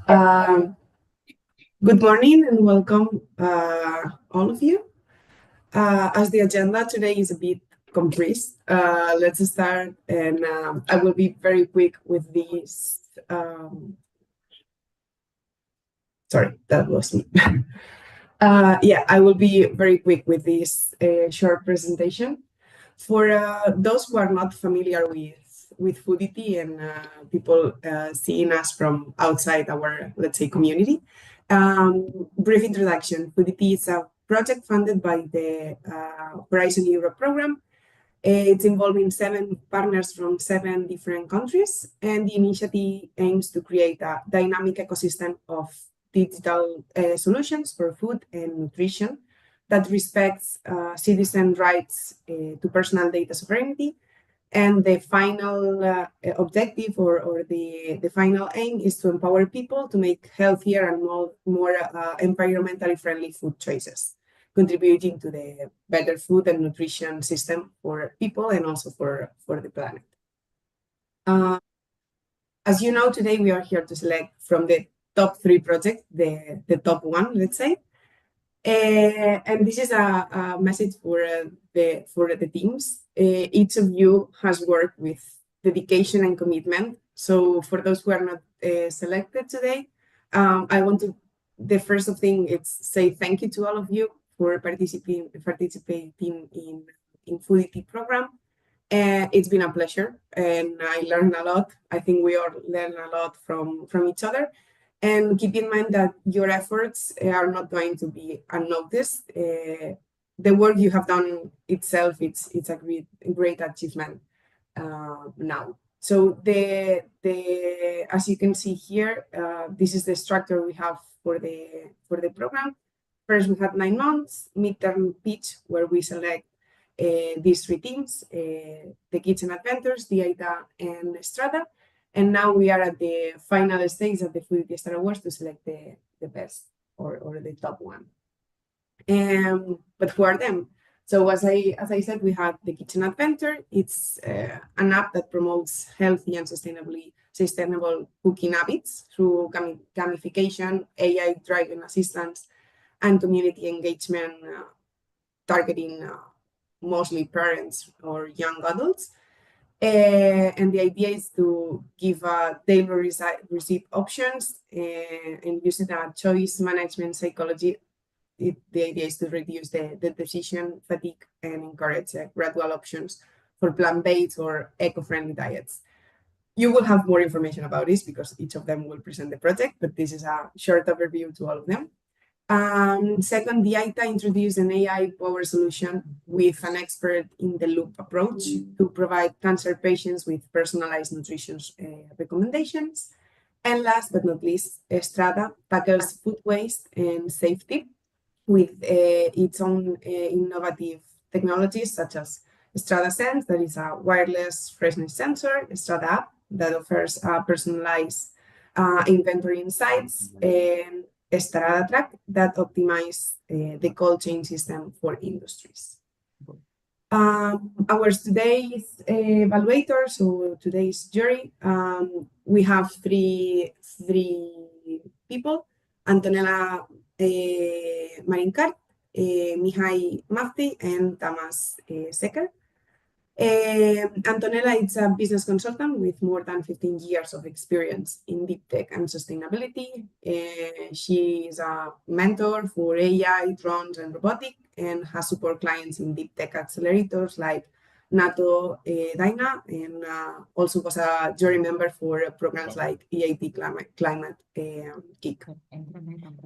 Um, Good morning and welcome, all of you. As the agenda today is a bit compressed, let's start, and I will be very quick with these. Sorry, that was me. Yeah, I will be very quick with this short presentation. For those who are not familiar with FOODITY and people seeing us from outside our, let's say, community, brief introduction. FOODITY is a project funded by the Horizon Europe program. It's involving 7 partners from 7 different countries, and the initiative aims to create a dynamic ecosystem of digital solutions for food and nutrition that respects citizen rights to personal data sovereignty. And the final objective or the final aim is to empower people to make healthier and more environmentally friendly food choices, contributing to the better food and nutrition system for people and also for the planet. As you know, today we are here to select from the top 3 projects, the top 1, let's say. And this is a message for the teams. Each of you has worked with dedication and commitment. So for those who are not selected today, I want to, the first of thing is say thank you to all of you for participating in FOODITY program. It's been a pleasure, and I learned a lot. I think we all learn a lot from each other. And keep in mind that your efforts are not going to be unnoticed. The work you have done itself, it's a great achievement now. So as you can see here, this is the structure we have for the program. First, we had 9 months midterm pitch where we select these 3 teams: the Kitchen Adventures, DIAITA, and STRADA. And now we are at the final stage of the FOODITY Star Award to select the best or the top 1. But who are them? So as I said, we have the Kitchen Adventure. It's an app that promotes healthy and sustainable cooking habits through gamification, AI-driven assistance, and community engagement, targeting mostly parents or young adults. And the idea is to give tailored receipt options and using a choice management psychology. The idea is to reduce the decision fatigue and encourage gradual options for plant-based or eco-friendly diets. You will have more information about this because each of them will present the project, but this is a short overview to all of them. Second, DIAITA introduced an AI-powered solution with an expert-in-the-loop approach to provide cancer patients with personalized nutrition recommendations. And last but not least, STRADA tackles food waste and safety with its own innovative technologies such as STRADA Sense, that is a wireless freshness sensor, STRADA app that offers personalized inventory insights, and STRADA Track that optimize the cold chain system for industries. Our today's evaluators, so today's jury, we have three people: Antonella Marincart, Mihai Mafti, and Tamas Secker. Antonella is a business consultant with more than 15 years of experience in deep tech and sustainability. She is a mentor for AI, drones, and robotics, and has support clients in deep tech accelerators like NATO, DIAITA, and also was a jury member for programs like EIT Climate Kick.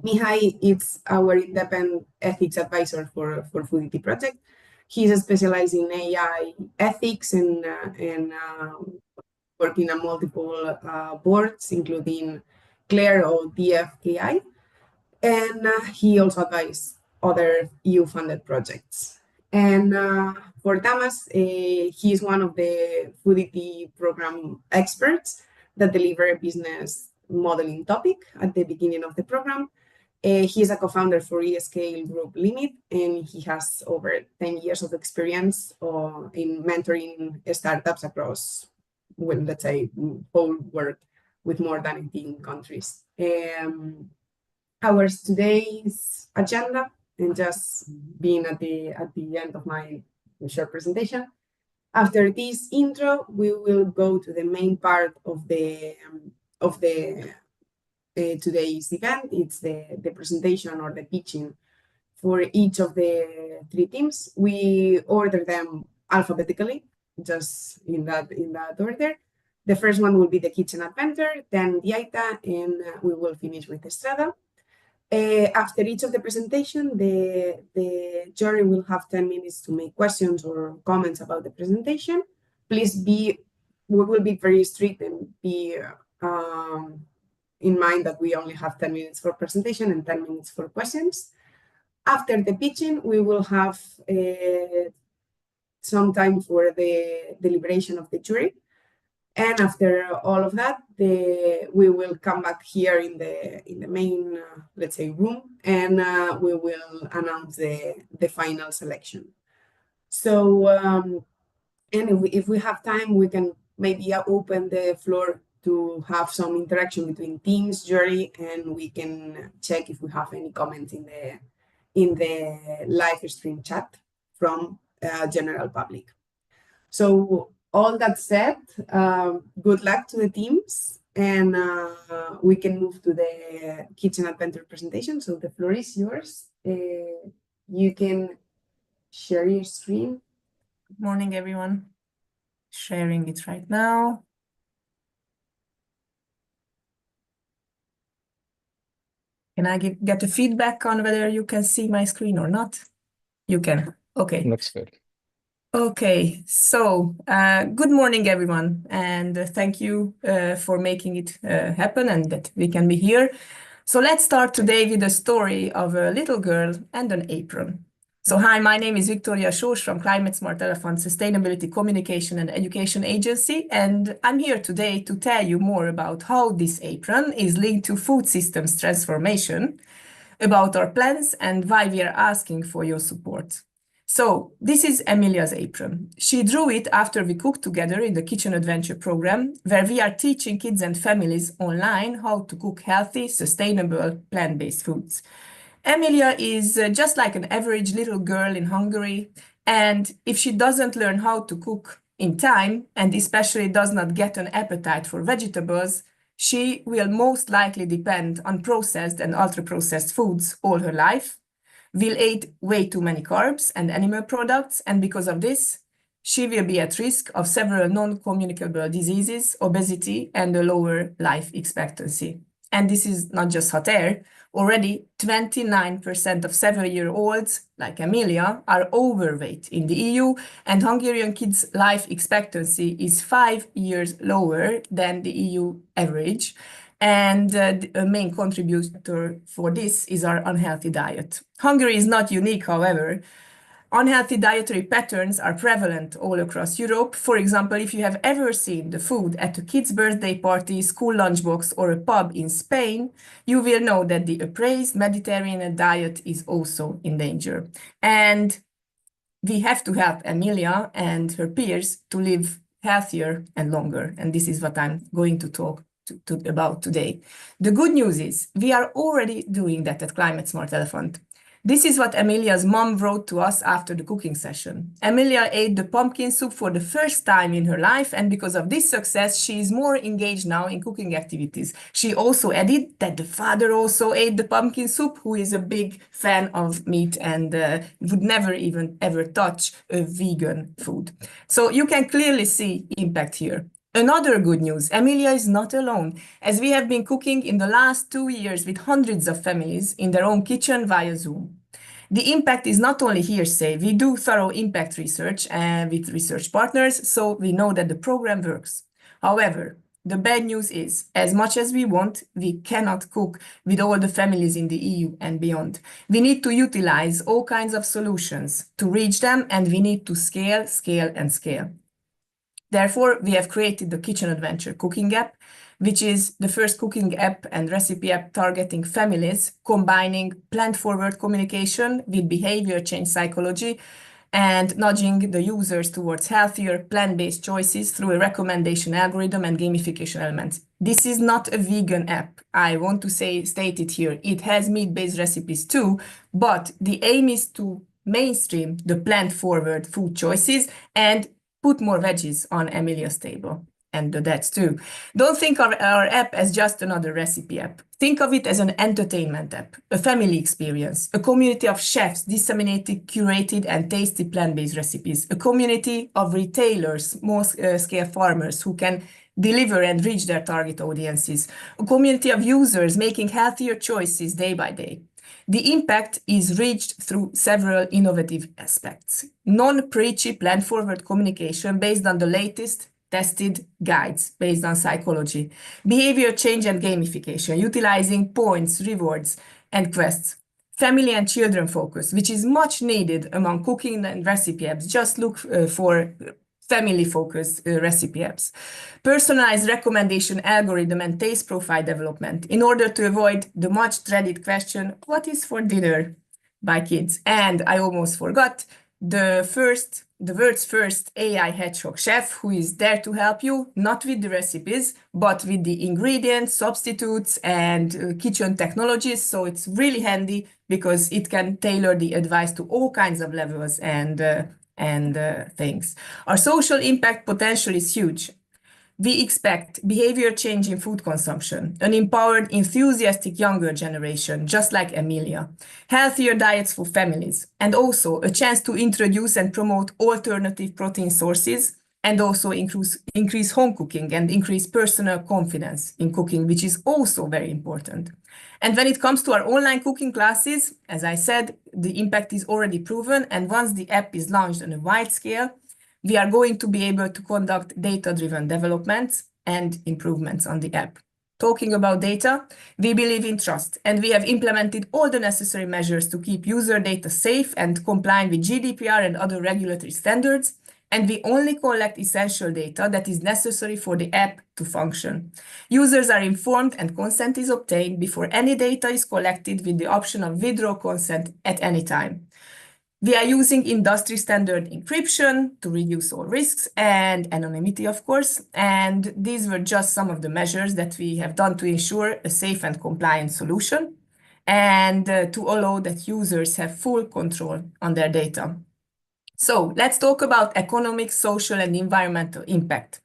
Mihai is our independent ethics advisor for FOODITY project. He's specialized in AI ethics and working on multiple boards, including CLARE or DFKI. And he also advises other EU-funded projects. And for Tamas, he is one of the FOODITY program experts that deliver a business modeling topic at the beginning of the program. He is a co-founder for eScale Group Limit, and he has over 10 years of experience in mentoring startups across, well, let's say, whole world with more than 18 countries. Our today's agenda, and just being at the end of my short presentation. After this intro, we will go to the main part of the today's event. It's the presentation or the pitching for each of the three teams. We order them alphabetically, just in that order. The first one will be the Kitchen Adventure, then DIAITA, and we will finish with the STRADA. After each of the presentation, the jury will have 10 minutes to make questions or comments about the presentation. Please we will be very strict and be in mind that we only have 10 minutes for presentation and 10 minutes for questions. After the pitching, we will have some time for the deliberation of the jury. And after all of that, we will come back here in the main, let's say, room, and we will announce the final selection. So, and if we have time, we can maybe open the floor to have some interaction between teams, jury, and we can check if we have any comments in the live stream chat from general public. So all that said, good luck to the teams, and we can move to the Kitchen Adventure presentation. So the floor is yours. You can share your screen. Good morning, everyone. Sharing it right now. Can I get the feedback on whether you can see my screen or not? You can. Okay. Looks good. Okay, so good morning, everyone, and thank you for making it happen and that we can be here. So let's start today with the story of a little girl and an apron. So hi, my name is Victoria Sós from Climate Smart Elephant Sustainability Communication and Education Agency, and I'm here today to tell you more about how this apron is linked to food systems transformation, about our plans, and why we are asking for your support. So this is Emilia's apron. She drew it after we cooked together in the Kitchen Adventure program, where we are teaching kids and families online how to cook healthy, sustainable, plant-based foods. Emilia is just like an average little girl in Hungary, and if she doesn't learn how to cook in time, and especially does not get an appetite for vegetables, she will most likely depend on processed and ultra-processed foods all her life, will eat way too many carbs and animal products, and because of this, she will be at risk of several non-communicable diseases, obesity, and a lower life expectancy. And this is not just hot air. Already 29% of several-year-olds, like Emilia, are overweight in the EU, and Hungarian kids' life expectancy is 5 years lower than the EU average. And the main contributor for this is our unhealthy diet. Hungary is not unique, however. Unhealthy dietary patterns are prevalent all across Europe. For example, if you have ever seen the food at a kid's birthday party, school lunchbox, or a pub in Spain, you will know that the appraised Mediterranean diet is also in danger. And we have to help Emilia and her peers to live healthier and longer. And this is what I'm going to talk about today. The good news is we are already doing that at Climate Smart Elephant. This is what Emilia's mom wrote to us after the cooking session. Emilia ate the pumpkin soup for the first time in her life, and because of this success, she is more engaged now in cooking activities. She also added that the father also ate the pumpkin soup, who is a big fan of meat and would never even ever touch a vegan food. So you can clearly see impact here. Another good news, Emilia is not alone, as we have been cooking in the last 2 years with hundreds of families in their own kitchen via Zoom. The impact is not only hearsay. We do thorough impact research with research partners, so we know that the program works. However, the bad news is, as much as we want, we cannot cook with all the families in the EU and beyond. We need to utilize all kinds of solutions to reach them, and we need to scale, scale, and scale. Therefore, we have created the Kitchen Adventure cooking app, which is the first cooking app and recipe app targeting families, combining plant-forward communication with behavior change psychology, and nudging the users towards healthier plant-based choices through a recommendation algorithm and gamification elements. This is not a vegan app. I want to state it here. It has meat-based recipes too, but the aim is to mainstream the plant-forward food choices and put more veggies on Emilia's table. And the dads too. Don't think of our app as just another recipe app. Think of it as an entertainment app, a family experience, a community of chefs disseminating curated and tasty plant-based recipes, a community of retailers, small-scale farmers who can deliver and reach their target audiences, a community of users making healthier choices day by day. The impact is reached through several innovative aspects. Non-preachy plant-forward communication based on the latest tested guides based on psychology, behavior change and gamification, utilizing points, rewards, and quests, family and children focus, which is much needed among cooking and recipe apps. Just look for family-focused recipe apps. Personalized recommendation algorithm and taste profile development in order to avoid the much dreaded question, what is for dinner by kids? And I almost forgot, the world's first AI hedgehog chef who is there to help you, not with the recipes, but with the ingredients, substitutes, and kitchen technologies. So it's really handy because it can tailor the advice to all kinds of levels and things. Our social impact potential is huge. We expect behavior change in food consumption, an empowered, enthusiastic younger generation, just like Emilia, healthier diets for families, and also a chance to introduce and promote alternative protein sources, and also increase home cooking and increase personal confidence in cooking, which is also very important. And when it comes to our online cooking classes, as I said, the impact is already proven, and once the app is launched on a wide scale, we are going to be able to conduct data-driven developments and improvements on the app. Talking about data, we believe in trust, and we have implemented all the necessary measures to keep user data safe and compliant with GDPR and other regulatory standards, and we only collect essential data that is necessary for the app to function. Users are informed and consent is obtained before any data is collected with the option of withdraw consent at any time. We are using industry standard encryption to reduce all risks and anonymity, of course. And these were just some of the measures that we have done to ensure a safe and compliant solution and to allow that users have full control on their data. So let's talk about economic, social, and environmental impact.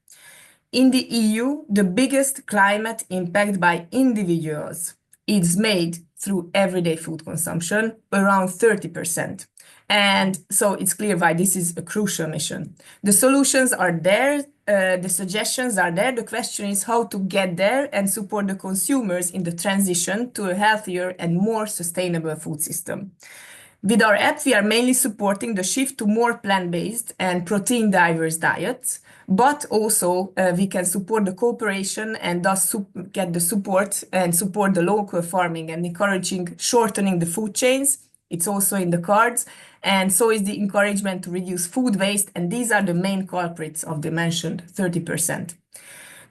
In the EU, the biggest climate impact by individuals is made through everyday food consumption, around 30%. And so it's clear why this is a crucial mission. The solutions are there, the suggestions are there. The question is how to get there and support the consumers in the transition to a healthier and more sustainable food system. With our app, we are mainly supporting the shift to more plant-based and protein-diverse diets, but also we can support the cooperation and thus get the support and support the local farming and encouraging shortening the food chains. It's also in the cards. And so is the encouragement to reduce food waste. And these are the main culprits of the mentioned 30%.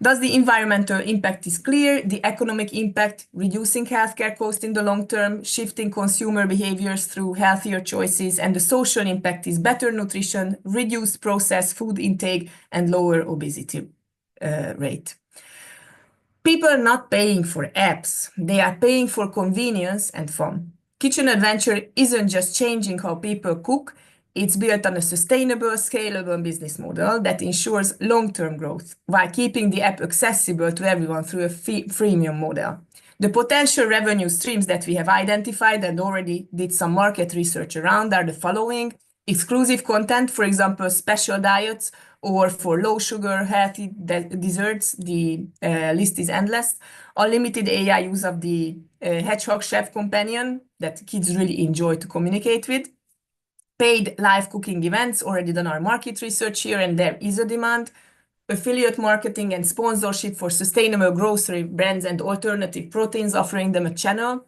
Thus, the environmental impact is clear, the economic impact, reducing healthcare costs in the long term, shifting consumer behaviors through healthier choices, and the social impact is better nutrition, reduced processed food intake, and lower obesity rate. People are not paying for apps, they are paying for convenience and fun. Kitchen Adventure isn't just changing how people cook, it's built on a sustainable, scalable business model that ensures long-term growth while keeping the app accessible to everyone through a freemium model. The potential revenue streams that we have identified and already did some market research around are the following: exclusive content, for example, special diets, or for low sugar, healthy desserts, the list is endless. Unlimited AI use of the Hedgehog Chef Companion that kids really enjoy to communicate with. Paid live cooking events, already done our market research here, and there is a demand. Affiliate marketing and sponsorship for sustainable grocery brands and alternative proteins, offering them a channel.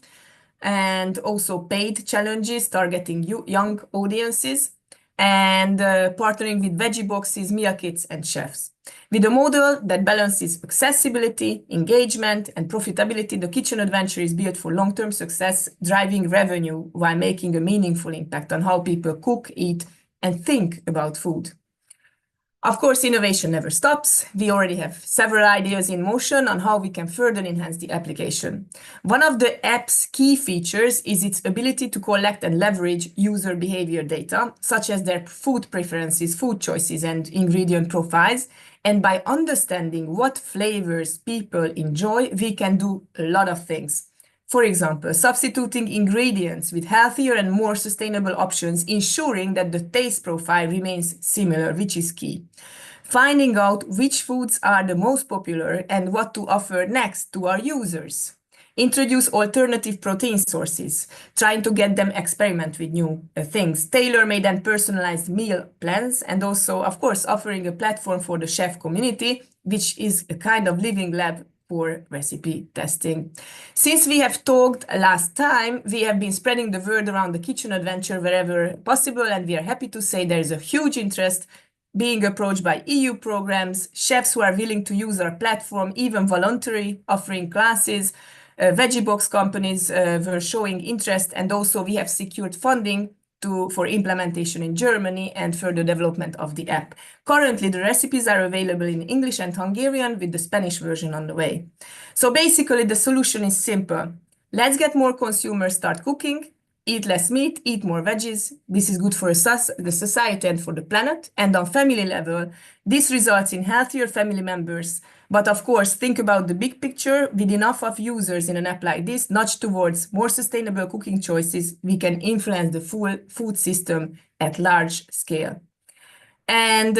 And also paid challenges targeting young audiences. And partnering with veggie boxes, meal kits, and chefs. With a model that balances accessibility, engagement, and profitability, the Kitchen Adventure is built for long-term success, driving revenue while making a meaningful impact on how people cook, eat, and think about food. Of course, innovation never stops. We already have several ideas in motion on how we can further enhance the application. One of the app's key features is its ability to collect and leverage user behavior data, such as their food preferences, food choices, and ingredient profiles. And by understanding what flavors people enjoy, we can do a lot of things. For example, substituting ingredients with healthier and more sustainable options, ensuring that the taste profile remains similar, which is key. Finding out which foods are the most popular and what to offer next to our users. Introduce alternative protein sources, trying to get them experiment with new things, tailor-made and personalized meal plans, and also, of course, offering a platform for the chef community, which is a kind of living lab for recipe testing. Since we have talked last time, we have been spreading the word around the kitchen adventure wherever possible, and we are happy to say there is a huge interest being approached by EU programs, chefs who are willing to use our platform, even voluntary, offering classes. Veggie box companies were showing interest, and also we have secured funding for implementation in Germany and further development of the app. Currently, the recipes are available in English and Hungarian with the Spanish version on the way. So basically, the solution is simple. Let's get more consumers start cooking, eat less meat, eat more veggies. This is good for the society and for the planet. And on family level, this results in healthier family members. But of course, think about the big picture. With enough of users in an app like this, nudge towards more sustainable cooking choices, we can influence the full food system at large scale. And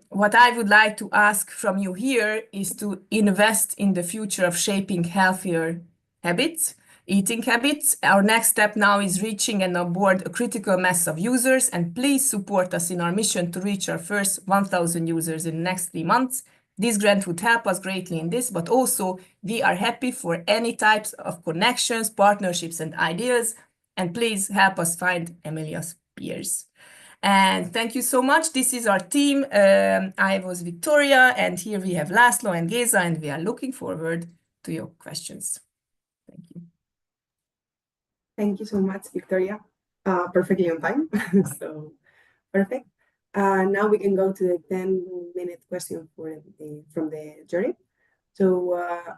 what I would like to ask from you here is to invest in the future of shaping healthier habits, eating habits. Our next step now is reaching and onboard a critical mass of users, and please support us in our mission to reach our first 1,000 users in the next 3 months. This grant would help us greatly in this, but also we are happy for any types of connections, partnerships, and ideas, and please help us find Emilia's peers. And thank you so much. This is our team. I was Victoria, and here we have Laszlo and Géza, and we are looking forward to your questions. Thank you. Thank you so much, Victoria. Perfectly on time, so perfect. Now we can go to the 10-minute question from the jury. So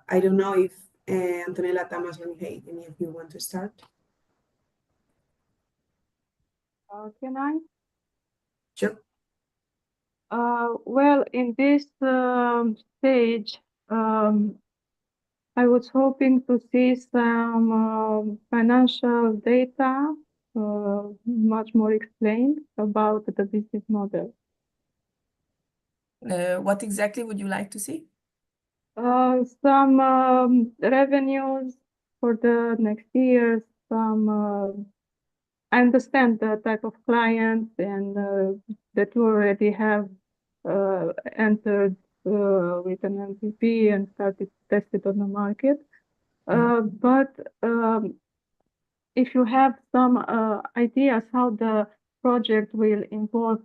I don't know if Antonella, Tamas, or Hey, any of you want to start? Can I? Sure. Well, in this stage, I was hoping to see some financial data, much more explained about the business model. What exactly would you like to see? Some revenues for the next year, some I understand the type of clients and that you already have entered with an MVP and started tested on the market. But if you have some ideas how the project will evolve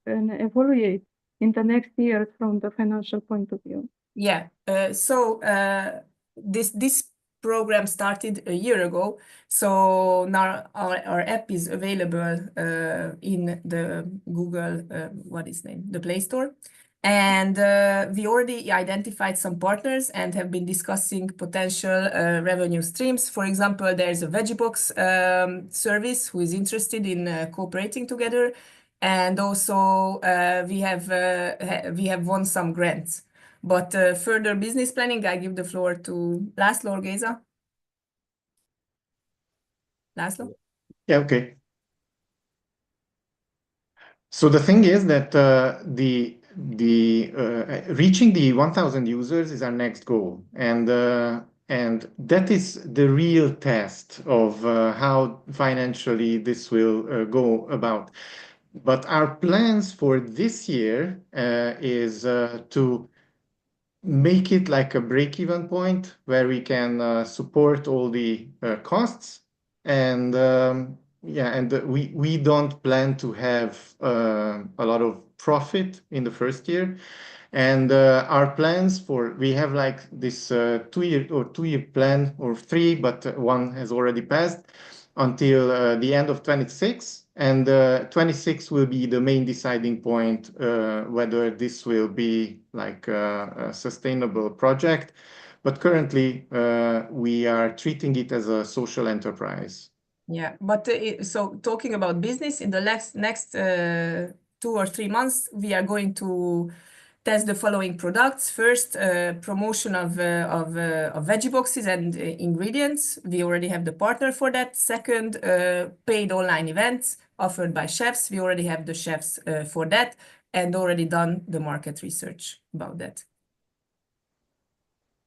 and evaluate in the next years from the financial point of view. Yeah, so this program started a year ago, so now our app is available in the Google, the Play Store. And we already identified some partners and have been discussing potential revenue streams. For example, there's a Veggiebox service who is interested in cooperating together. And also we have won some grants. But further business planning, I give the floor to Laszlo or Géza. Laszlo? Yeah, okay. So the thing is that reaching the 1,000 users is our next goal, and that is the real test of how financially this will go about. But our plans for this year is to make it like a break-even point where we can support all the costs, and we don't plan to have a lot of profit in the first year. And our plans we have like this 2-year plan, or 3, but one has already passed, until the end of 26, and 26 will be the main deciding point whether this will be like a sustainable project. But currently, we are treating it as a social enterprise. Yeah, but so talking about business, in the next 2 or 3 months, we are going to test the following products. First, promotion of veggie boxes and ingredients. We already have the partner for that. Second, paid online events offered by chefs. We already have the chefs for that and already done the market research about that.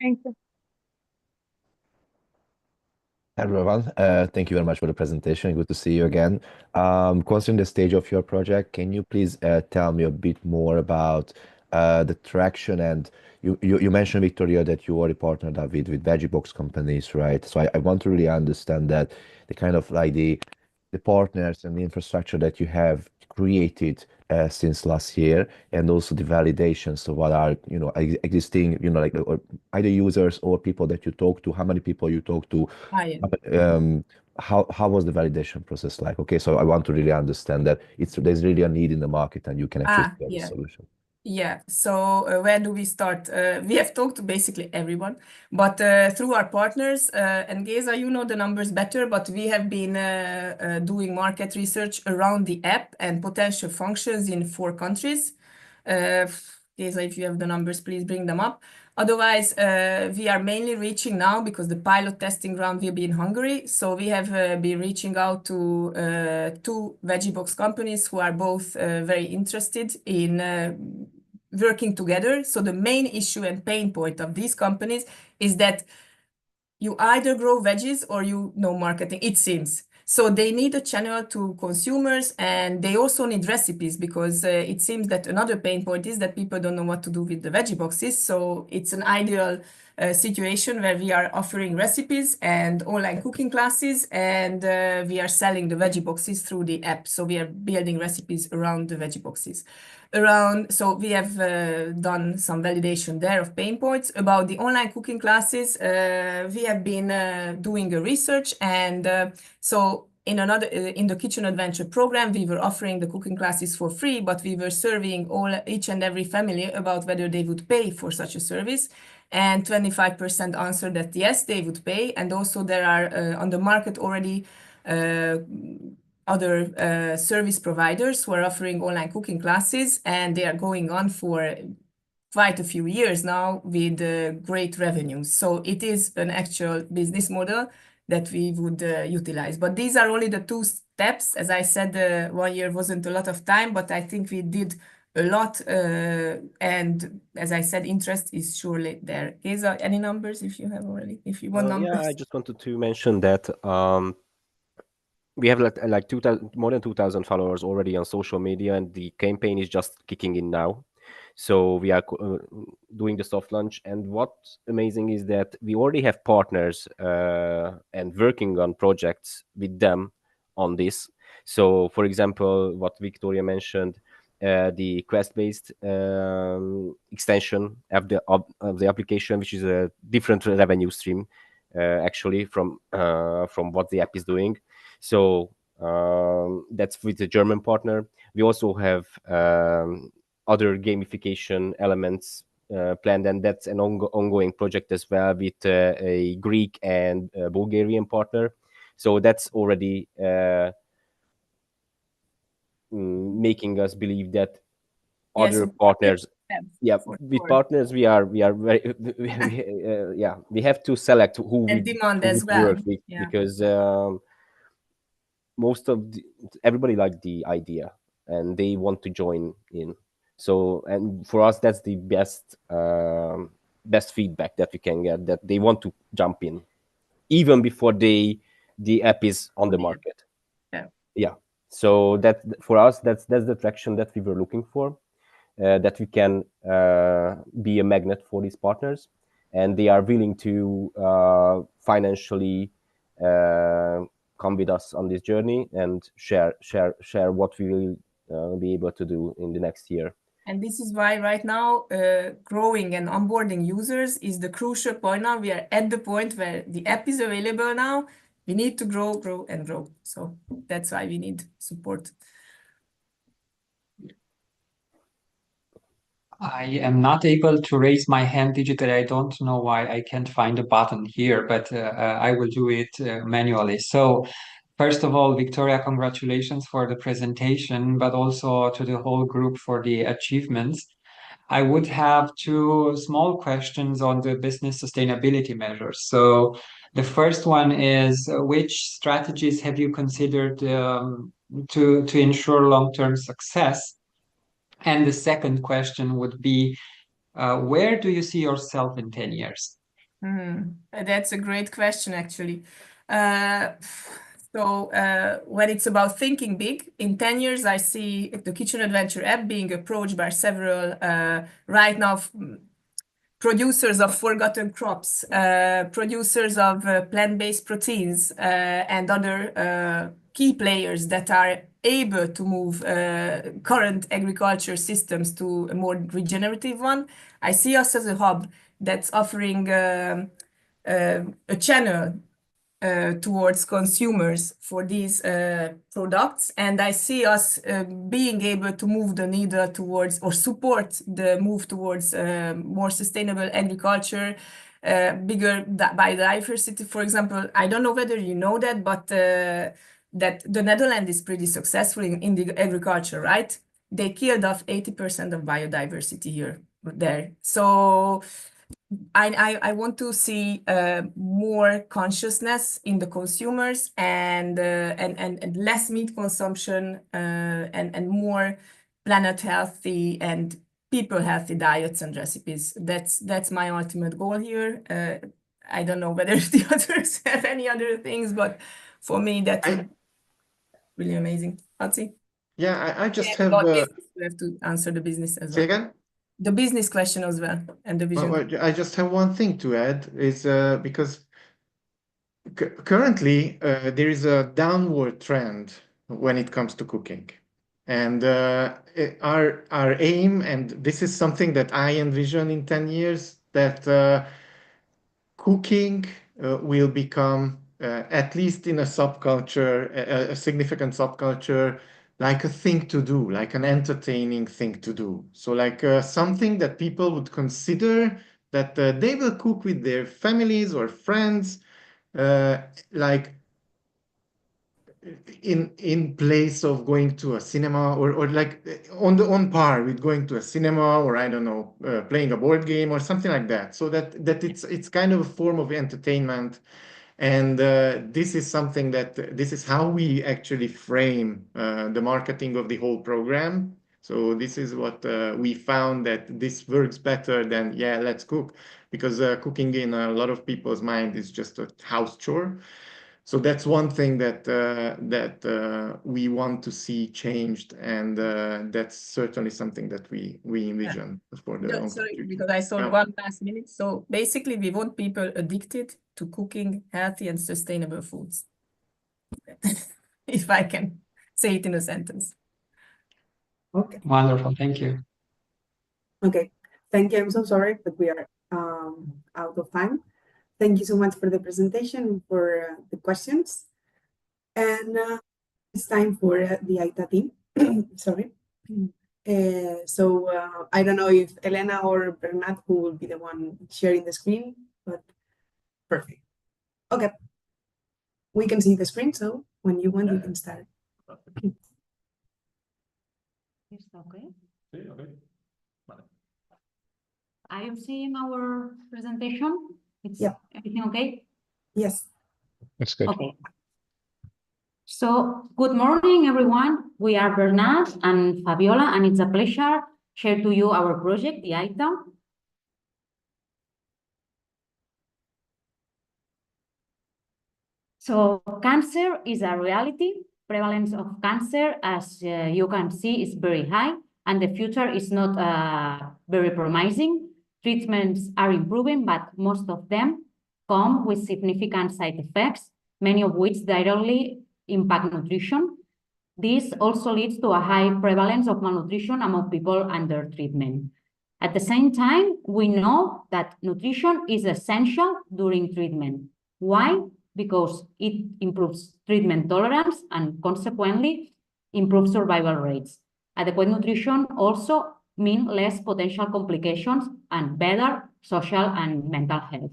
Thank you. Everyone, thank you very much for the presentation. Good to see you again. Considering the stage of your project, can you please tell me a bit more about the traction? And you mentioned, Victoria, that you already partnered up with veggie box companies, right? So I want to really understand that the kind of like the partners and the infrastructure that you have created since last year, and also the validation. So what are, existing, like either users or people that you talk to, how many people you talk to, how was the validation process like? Okay, so I want to really understand that there's really a need in the market and you can actually get a solution. Yeah, so where do we start? We have talked to basically everyone, but through our partners, and Geza, you know the numbers better, but we have been doing market research around the app and potential functions in 4 countries. Geza, if you have the numbers, please bring them up. Otherwise, we are mainly reaching now because the pilot testing ground will be in Hungary. So we have been reaching out to 2 veggie box companies who are both very interested in working together. So the main issue and pain point of these companies is that you either grow veggies or you know marketing, it seems. So they need a channel to consumers, and they also need recipes because it seems that another pain point is that people don't know what to do with the veggie boxes. So it's an ideal situation where we are offering recipes and online cooking classes, and we are selling the veggie boxes through the app. So we are building recipes around the veggie boxes. So we have done some validation there of pain points. About the online cooking classes, we have been doing a research, and so in the Kitchen Adventure program, we were offering the cooking classes for free, but we were surveying each and every family about whether they would pay for such a service. And 25% answered that yes, they would pay. And also there are on the market already other service providers who are offering online cooking classes, and they are going on for quite a few years now with great revenues. So it is an actual business model that we would utilize. But these are only the 2 steps. As I said, 1 year wasn't a lot of time, but I think we did a lot. And as I said, interest is surely there. Geza, any numbers if you have already, if you want numbers? Yeah, I just wanted to mention that we have like 2,000, more than 2,000 followers already on social media, and the campaign is just kicking in now. So we are doing the soft launch, and what's amazing is that we already have partners and working on projects with them on this. So, for example, what Victoria mentioned, the quest-based extension of the application, which is a different revenue stream actually from what the app is doing. So that's with the German partner. We also have other gamification elements planned, and that's an ongoing project as well with a Greek and Bulgarian partner. So that's already making us believe that other partners, with partners we are very we have to select who we demand as well work with, because most of everybody liked the idea and they want to join in. So, and for us, that's the best feedback that we can get, that they want to jump in even before the app is on the market. Yeah. So that for us, that's the traction that we were looking for, that we can be a magnet for these partners, and they are willing to financially come with us on this journey and share what we will be able to do in the next year. And this is why right now growing and onboarding users is the crucial point. Now we are at the point where the app is available now. We need to grow, and grow. So that's why we need support. I am not able to raise my hand digitally. I don't know why I can't find a button here, but I will do it manually. So first of all, Victoria, congratulations for the presentation, but also to the whole group for the achievements. I would have two small questions on the business sustainability measures. So the first one is, which strategies have you considered to ensure long-term success? And the second question would be, where do you see yourself in 10 years? That's a great question, actually. When it's about thinking big, in 10 years, I see the Kitchen Adventure app being approached by several, right now, producers of forgotten crops, producers of plant-based proteins, and other key players that are able to move current agriculture systems to a more regenerative one. I see us as a hub that's offering a channel towards consumers for these products, and I see us being able to move the needle towards, or support the move towards more sustainable agriculture, bigger biodiversity. For example, I don't know whether you know that, but that the Netherlands is pretty successful in the agriculture, right? They killed off 80% of biodiversity there. So I want to see more consciousness in the consumers and less meat consumption and more planet healthy and people healthy diets and recipes. That's my ultimate goal here. I don't know whether the others have any other things, but for me that's really amazing. Hansi? Yeah, I just have. We have to answer the business as well. Say again? The business question as well, and the vision. I just have one thing to add, is because currently there is a downward trend when it comes to cooking. And our aim, and this is something that I envision in 10 years, that cooking will become, at least in a subculture, a significant subculture, like a thing to do, like an entertaining thing to do. So like something that people would consider that they will cook with their families or friends, like in place of going to a cinema, or like on par with going to a cinema, or I don't know, playing a board game or something like that. So that it's kind of a form of entertainment. And this is something that, this is how we actually frame the marketing of the whole program. So this is what we found, that this works better than, yeah, let's cook. Because cooking in a lot of people's mind is just a house chore. So that's one thing that we want to see changed, and that's certainly something that we envision for the long Sorry, future. because I saw one last minute. So basically, we want people addicted to cooking healthy and sustainable foods. If I can say it in a sentence. Okay. Wonderful, thank you. Okay, thank you. I'm so sorry, but we are out of time. Thank you so much for the presentation, for the questions. And it's time for the DIAITA team. Sorry. So I don't know if Elena or Bernat, who will be the one sharing the screen, but perfect. Okay. We can see the screen, so when you want, you can start. It's okay. I am seeing our presentation. It's everything okay? Yes. That's good. Okay. So, good morning, everyone. We are Bernat and Fabiola, and it's a pleasure to share to you our project, DIAITA. So, cancer is a reality. Prevalence of cancer, as you can see, is very high, and the future is not very promising. Treatments are improving, but most of them come with significant side effects, many of which directly impact nutrition. This also leads to a high prevalence of malnutrition among people under treatment. At the same time, we know that nutrition is essential during treatment. Why? because it improves treatment tolerance and consequently improves survival rates. Adequate nutrition also means less potential complications and better social and mental health.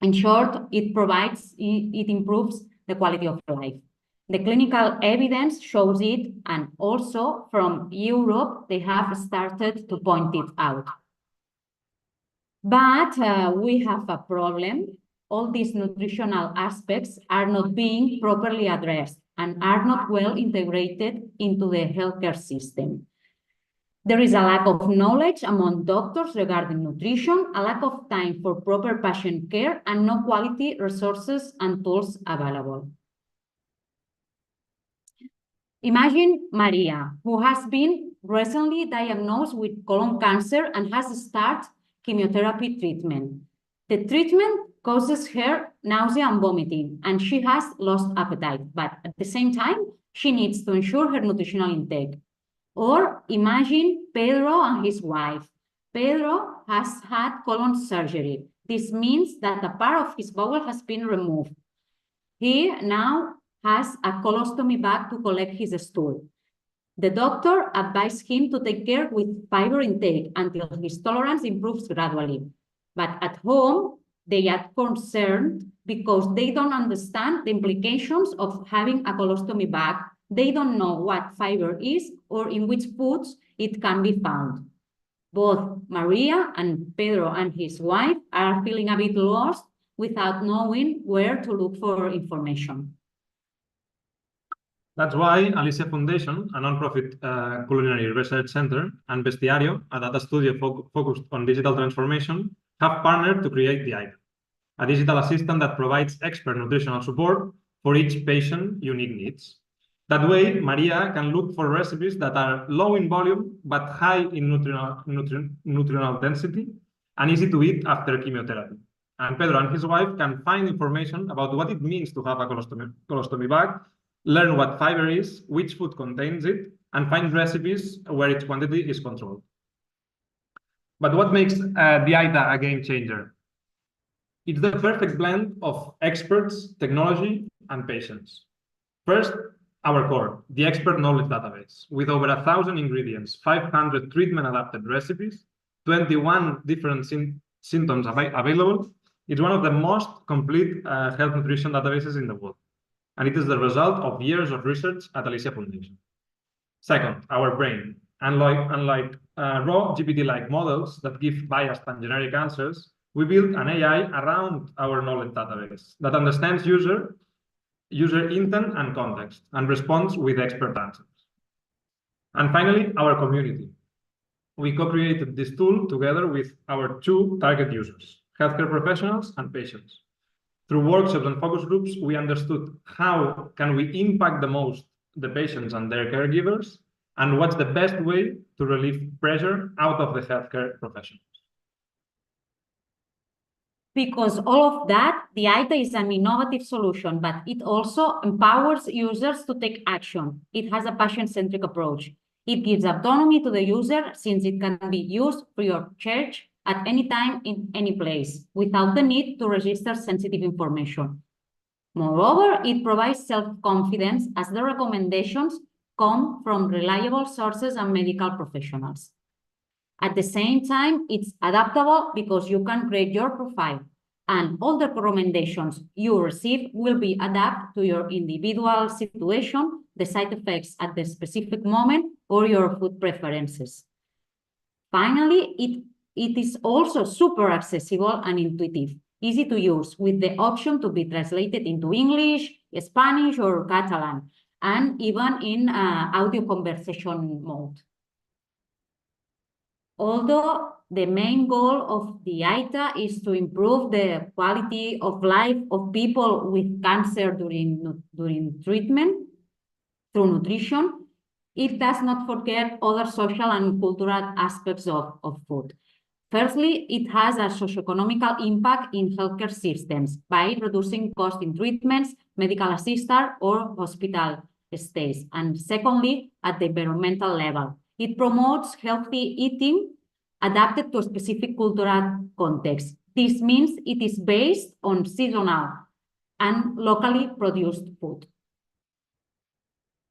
In short, it improves the quality of life. The clinical evidence shows it, and also from Europe, they have started to point it out. But we have a problem. All these nutritional aspects are not being properly addressed and are not well integrated into the healthcare system. There is a lack of knowledge among doctors regarding nutrition, a lack of time for proper patient care, and no quality resources and tools available. Imagine Maria, who has been recently diagnosed with colon cancer and has started chemotherapy treatment. The treatment causes her nausea and vomiting, and she has lost appetite, but at the same time, she needs to ensure her nutritional intake. Or imagine Pedro and his wife. Pedro has had colon surgery. This means that a part of his bowel has been removed. He now has a colostomy bag to collect his stool. The doctor advised him to take care with fiber intake until his tolerance improves gradually. But at home, they are concerned because they don't understand the implications of having a colostomy bag. They don't know what fiber is or in which foods it can be found. Both Maria and Pedro and his wife are feeling a bit lost without knowing where to look for information. That's why Alicia Foundation, a non-profit culinary research center, and Bestiario, a data studio focused on digital transformation, have partnered to create DIAITA, a digital assistant that provides expert nutritional support for each patient's unique needs. That way, Maria can look for recipes that are low in volume but high in nutritional density and easy to eat after chemotherapy. And Pedro and his wife can find information about what it means to have a colostomy bag, learn what fiber is, which food contains it, and find recipes where its quantity is controlled. But what makes DIAITA a game changer? It's the perfect blend of experts, technology, and patience. First, our core, the expert knowledge database, with over 1,000 ingredients, 500 treatment-adapted recipes, 21 different symptoms available. It's one of the most complete health nutrition databases in the world. And it is the result of years of research at Alicia Foundation. Second, our brain. Unlike raw GPT-like models that give biased and generic answers, we built an AI around our knowledge database that understands user intent and context and responds with expert answers. And finally, our community. We co-created this tool together with our two target users, healthcare professionals and patients. Through workshops and focus groups, we understood how can we impact the most the patients and their caregivers, and what's the best way to relieve pressure out of the healthcare professionals. Because all of that, DIAITA is an innovative solution, but it also empowers users to take action. It has a patient-centric approach. It gives autonomy to the user since it can be used free of charge at any time in any place without the need to register sensitive information. Moreover, it provides self-confidence as the recommendations come from reliable sources and medical professionals. At the same time, it's adaptable because you can create your profile and all the recommendations you receive will be adapted to your individual situation, the side effects at the specific moment, or your food preferences. Finally, it is also super accessible and intuitive, easy to use, with the option to be translated into English, Spanish, or Catalan, and even in audio conversation mode. Although the main goal of DIAITA is to improve the quality of life of people with cancer during treatment through nutrition, it does not forget other social and cultural aspects of food. Firstly, it has a socioeconomic impact in healthcare systems by reducing cost in treatments, medical assistance, or hospital stays. And secondly, at the environmental level, it promotes healthy eating adapted to a specific cultural context. This means it is based on seasonal and locally produced food.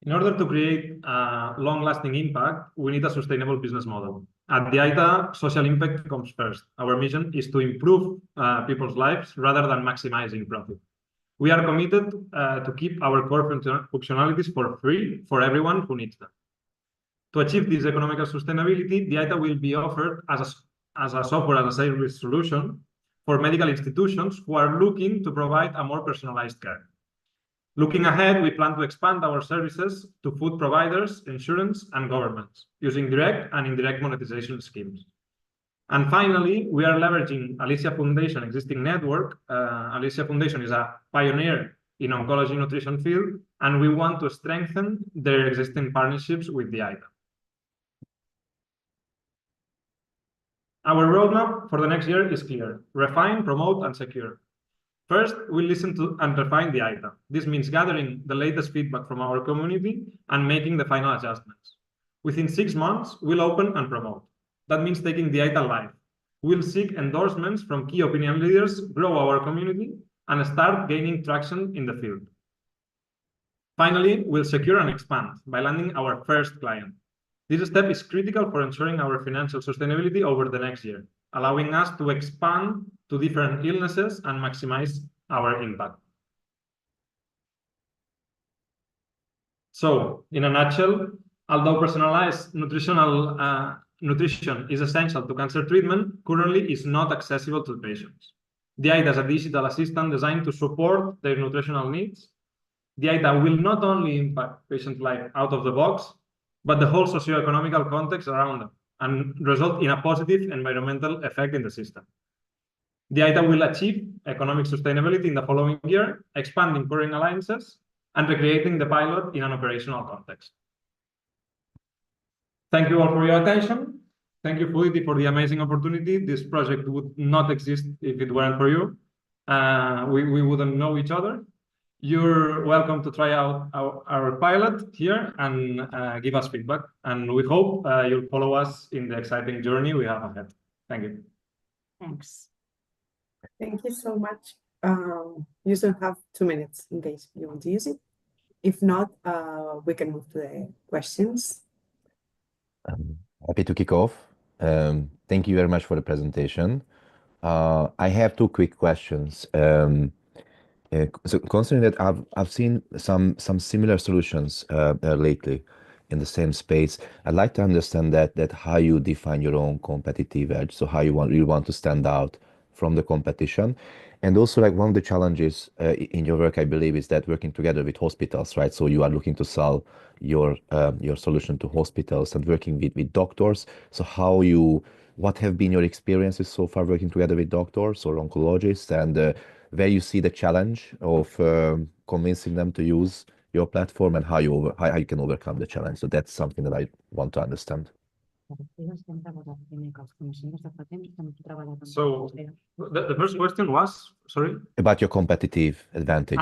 In order to create a long-lasting impact, we need a sustainable business model. At DIAITA, social impact comes first. Our mission is to improve people's lives rather than maximizing profit. We are committed to keep our core functionalities for free for everyone who needs them. To achieve this economical sustainability, DIAITA will be offered as a software as a service solution for medical institutions who are looking to provide a more personalized care. Looking ahead, we plan to expand our services to food providers, insurance, and governments using direct and indirect monetization schemes. And finally, we are leveraging Alicia Foundation existing network. Alicia Foundation is a pioneer in oncology nutrition field, and we want to strengthen their existing partnerships with DIAITA. Our roadmap for the next year is clear: refine, promote, and secure. First, we listen to and refine DIAITA. This means gathering the latest feedback from our community and making the final adjustments. Within 6 months, we'll open and promote. That means taking DIAITA live. We'll seek endorsements from key opinion leaders, grow our community, and start gaining traction in the field. Finally, we'll secure and expand by landing our first client. This step is critical for ensuring our financial sustainability over the next year, allowing us to expand to different illnesses and maximize our impact. So, in a nutshell, although personalized nutrition is essential to cancer treatment, currently is not accessible to patients. DIAITA is a digital assistant designed to support their nutritional needs. DIAITA will not only impact patient life out of the box, but the whole socioeconomic context around them, and result in a positive environmental effect in the system. DIAITA will achieve economic sustainability in the following year, expanding current alliances and recreating the pilot in an operational context. Thank you all for your attention. Thank you, FOODITY, for the amazing opportunity. This project would not exist if it weren't for you. We wouldn't know each other. You're welcome to try out our pilot here and give us feedback. And we hope you'll follow us in the exciting journey we have ahead. Thank you. Thanks. Thank you so much. You still have 2 minutes in case you want to use it. If not, we can move to the questions. Happy to kick off. Thank you very much for the presentation. I have 2 quick questions. So considering that I've seen some similar solutions lately in the same space, I'd like to understand that how you define your own competitive edge. So how you want to stand out from the competition. And also, like, one of the challenges in your work, I believe, is that working together with hospitals, right? So you are looking to sell your solution to hospitals and working with doctors. So what have been your experiences so far working together with doctors or oncologists, and where you see the challenge of convincing them to use your platform, and how you can overcome the challenge? So that's something that I want to understand. So the first question was, sorry? About your competitive advantage.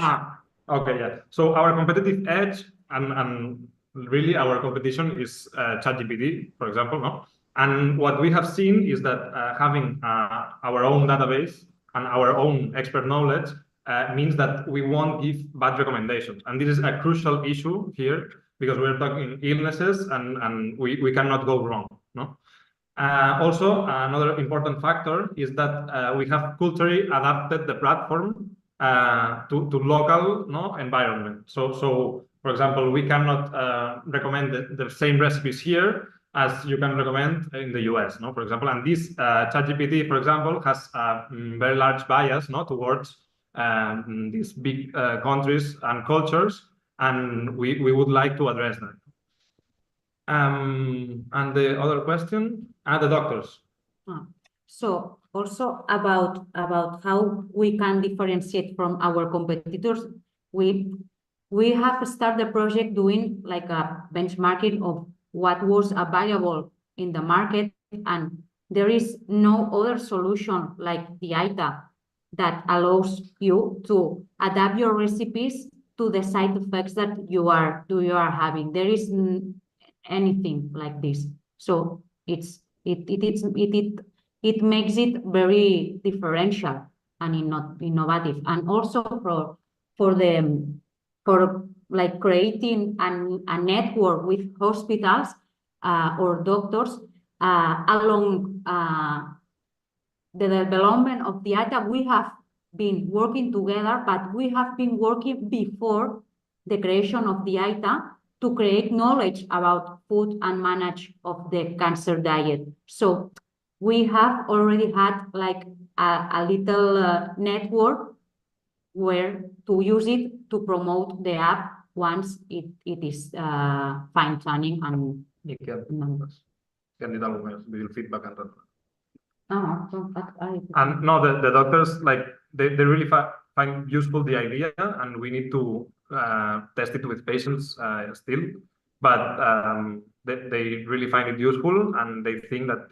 Okay, yeah. So our competitive edge and really our competition is ChatGPT, for example, no? And what we have seen is that having our own database and our own expert knowledge means that we won't give bad recommendations. And this is a crucial issue here, because we're talking illnesses and we cannot go wrong, no? Also, another important factor is that we have culturally adapted the platform to local environment. So, for example, we cannot recommend the same recipes here as you can recommend in the US, no? For example, and this ChatGPT, for example, has a very large bias, towards these big countries and cultures, and we would like to address that. And the other question, the doctors. So also about how we can differentiate from our competitors, we have started the project doing like a benchmarking of what was available in the market, and there is no other solution like DIAITA that allows you to adapt your recipes to the side effects that you are having. There is anything like this, so it makes it very differential and innovative. And also for like creating a network with hospitals or doctors along the development of the DIAITA. We have been working together, but we have been working before the creation of the DIAITA to create knowledge about food and manage of the cancer diet. So we have already had like a little network where to use it to promote the app once it is fine tuning and. Can dir alguna més, el feedback and tot. And And no, the doctors, like, they really find useful the idea, and we need to test it with patients still. But they really find it useful, and they think that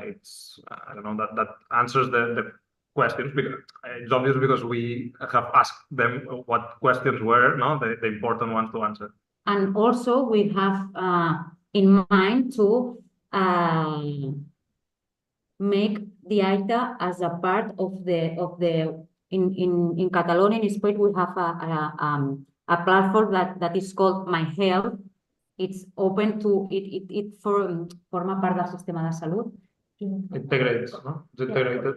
it's, I don't know, that answers the questions. Because it's obvious because we have asked them what questions were, no, the important ones to answer. And also we have in mind to make the DIAITA as a part of the in Catalonia, in Spain, we have a platform that is called My Health. It's open to it forma part del sistema de salut. Integrates, no? It's integrated.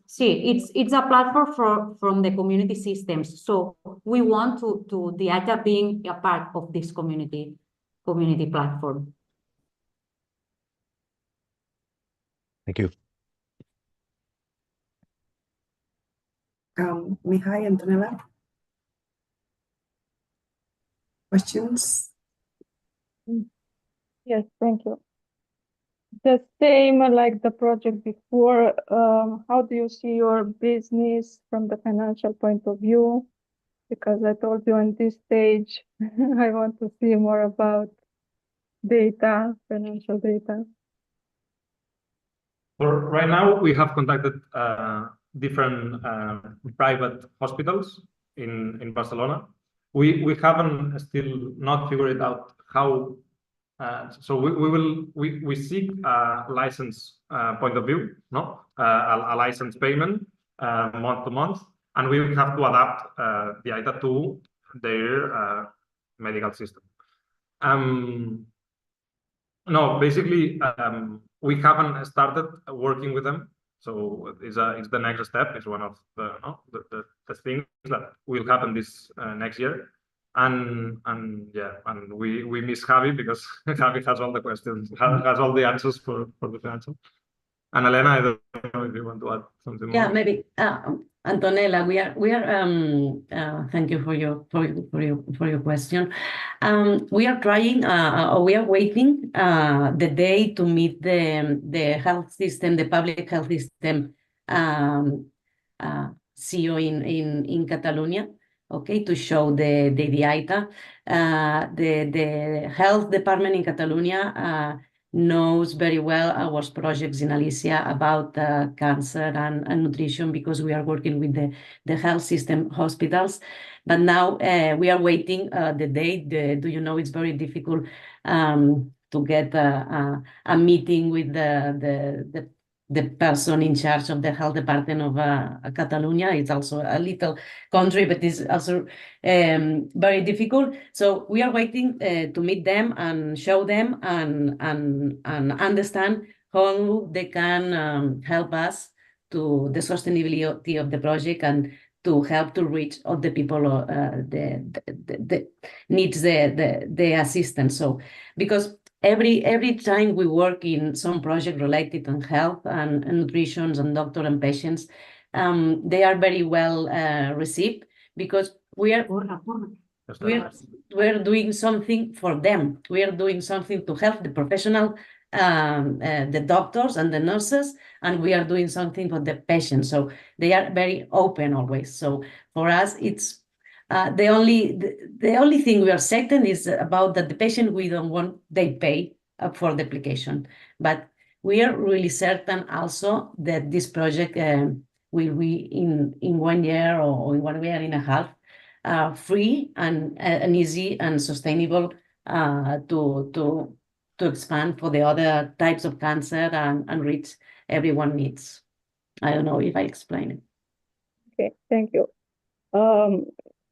See, it's a platform from the community systems. So we want to the DIAITA being a part of this community platform. Thank you. Mihai, Antonella? Questions? Yes, thank you. The same like the project before, how do you see your business from the financial point of view? Because I told you on this stage, I want to see more about data, financial data. For right now, we have contacted different private hospitals in Barcelona. We haven't still not figured out how. So we seek a license point of view, no, a license payment month to month, and we have to adapt the DIAITA to their medical system. No, basically, we haven't started working with them, so it's the next step. It's one of the things that will happen this next year. And yeah, and we miss Javi because Javi has all the questions, has all the answers for the financial. And Elena, I don't know if you want to add something more. Yeah, maybe Antonella, we are thank you for your question. We are trying or we are waiting the day to meet the health system, the public health system CEO in Catalonia. Okay, to show the DIAITA. The health department in Catalonia knows very well our projects in Alicia about cancer and nutrition, because we are working with the health system hospitals. But now we are waiting the date. Do you know, it's very difficult to get a meeting with the person in charge of the health department of Catalonia. It's also a little country, but it's also very difficult. So we are waiting to meet them and show them and understand how they can help us to the sustainability of the project and to help to reach all the people that needs the assistance. So because every time we work in some project related to health and nutrition and doctor and patients, they are very well received, because we're doing something for them. We are doing something to help the professional, the doctors and the nurses, and we are doing something for the patients. So they are very open always. So for us, it's the only thing we are certain is about that the patient we don't want, they pay for the application. But we are really certain also that this project will be in 1 year or in 1 year and a half free and easy and sustainable to expand for the other types of cancer and reach everyone needs. I don't know if I explained it. Okay, thank you.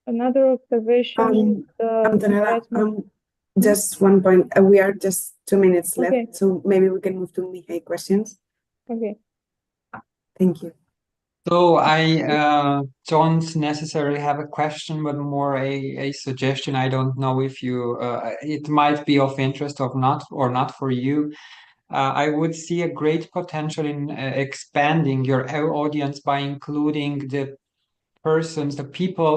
Another observation is Antonella, just one point. We are just 2 minutes left, Okay. so maybe we can move to Mihai questions. Okay. Thank you. So I don't necessarily have a question, but more a suggestion. I don't know if you it might be of interest or not for you. I would see a great potential in expanding your audience by including the persons, the people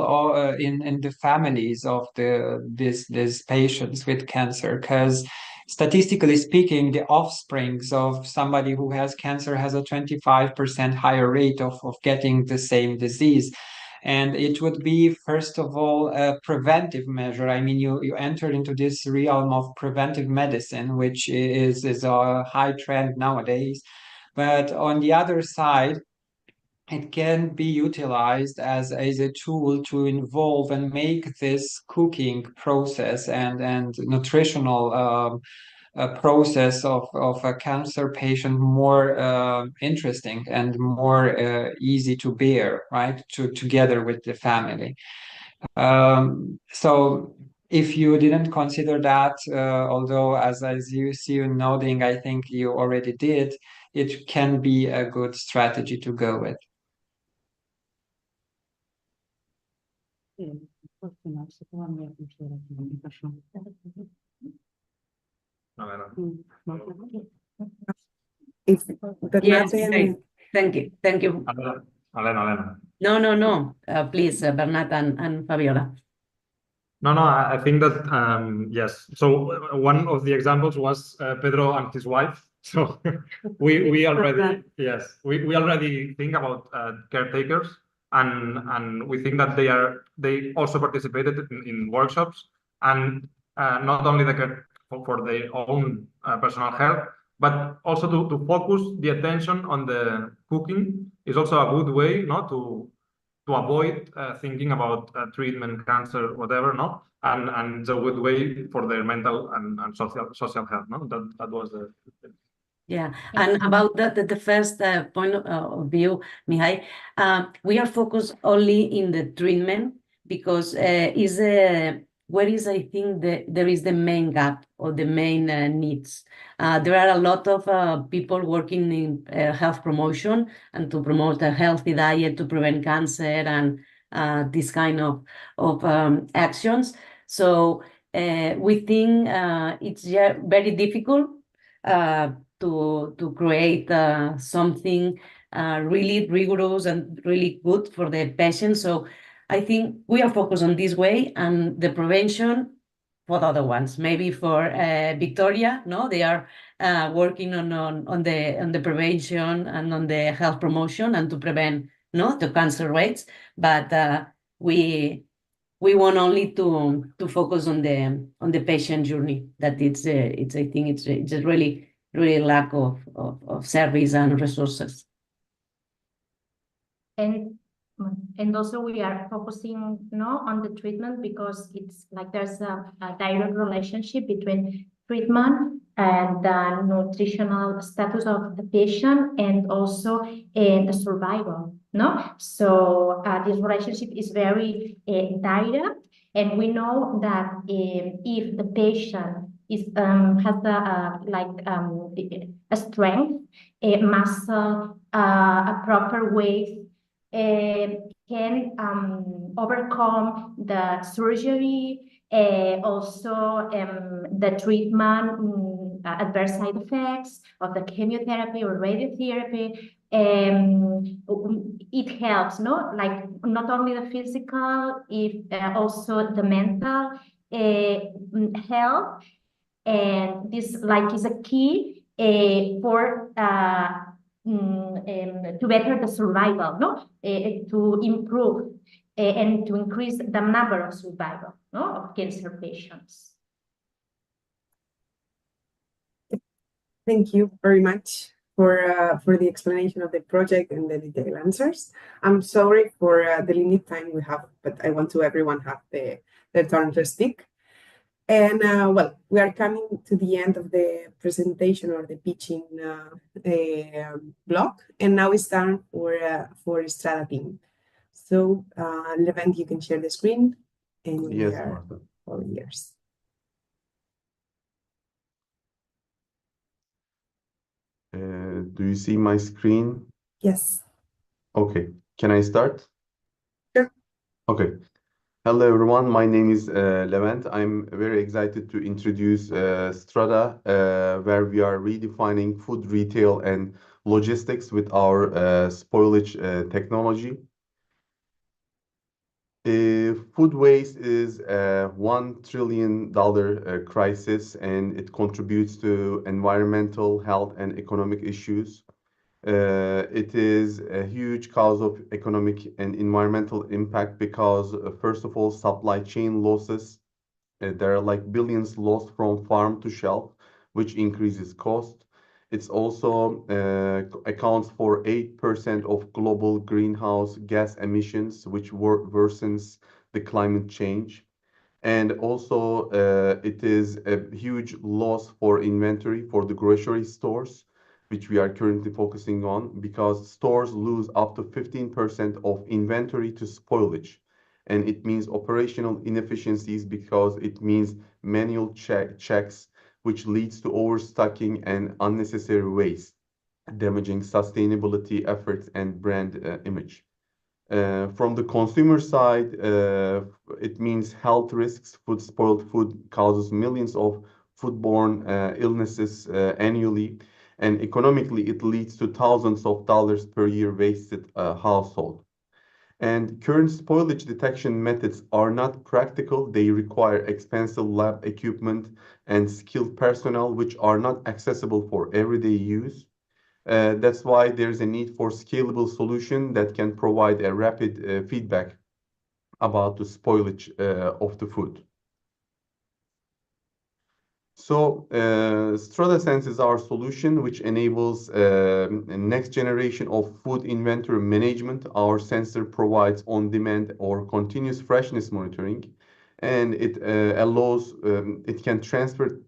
in the families of these patients with cancer, because statistically speaking, the offsprings of somebody who has cancer has a 25% higher rate of getting the same disease. And it would be, first of all, a preventive measure. I mean, you enter into this realm of preventive medicine, which is a high trend nowadays. But on the other side, it can be utilized as a tool to involve and make this cooking process and nutritional process of a cancer patient more interesting and more easy to bear, right? Together with the family. So if you didn't consider that, although as you see you nodding, I think you already did, it can be a good strategy to go with. If Yes, Bernat thank you. Thank you. Elena. No. Please, Bernat and Fabiola. No, I think that, yes. So one of the examples was Pedro and his wife. So we already, yes, we already think about caretakers, and we think that they also participated in workshops, and not only the care for their own personal health, but also to focus the attention on the cooking is also a good way, not to avoid thinking about treatment, cancer, whatever, no, and it's a good way for their mental and social health, no. That was the. Yeah, and about the first point of view, Mihai, we are focused only in the treatment because where is, I think, there is the main gap or the main needs. There are a lot of people working in health promotion and to promote a healthy diet to prevent cancer and this kind of actions. So we think it's very difficult to create something really rigorous and really good for the patient. So I think we are focused on this way, and the prevention for the other ones. Maybe for Victoria, no, they are working on the prevention and on the health promotion and to prevent the cancer rates. But we want only to focus on the patient journey. That I think it's a really lack of service and resources. And also we are focusing on the treatment because it's like there's a direct relationship between treatment and the nutritional status of the patient and also the survival. So this relationship is very direct, and we know that if the patient has a strength, a muscle, a proper weight, can overcome the surgery, also the treatment, adverse side effects of the chemotherapy or radiotherapy. It helps, like not only the physical, also the mental health, and this is a key for to better the survival, to improve and to increase the number of survival of cancer patients. Thank you very much for the explanation of the project and the detailed answers. I'm sorry for the limit time we have, but I want to everyone have the turn to speak. And well, we are coming to the end of the presentation or the pitching block, and now it's time for STRADA team. So, Levent, you can share the screen, and we Yes, are Martha. all ears. Do you see my screen? Yes. Okay. Can I start? Sure. Okay. Hello, everyone. My name is Levent. I'm very excited to introduce STRADA, where we are redefining food retail and logistics with our spoilage technology. Food waste is a $1 trillion crisis, and it contributes to environmental, health, and economic issues. It is a huge cause of economic and environmental impact because, first of all, supply chain losses. There are like billions lost from farm to shelf, which increases cost. It's also accounts for 8% of global greenhouse gas emissions, which worsens the climate change. And also, it is a huge loss for inventory for the grocery stores, which we are currently focusing on, because stores lose up to 15% of inventory to spoilage. And it means operational inefficiencies because it means manual checks, which leads to overstocking and unnecessary waste, damaging sustainability efforts and brand image. From the consumer side, it means health risks. Spoiled food causes millions of foodborne illnesses annually, and economically, it leads to thousands of dollars per year wasted household. And current spoilage detection methods are not practical. They require expensive lab equipment and skilled personnel, which are not accessible for everyday use. That's why there's a need for scalable solution that can provide a rapid feedback about the spoilage of the food. So STRADA is our solution, which enables a next generation of food inventory management. Our sensor provides on-demand or continuous freshness monitoring, and it allows, it can transfer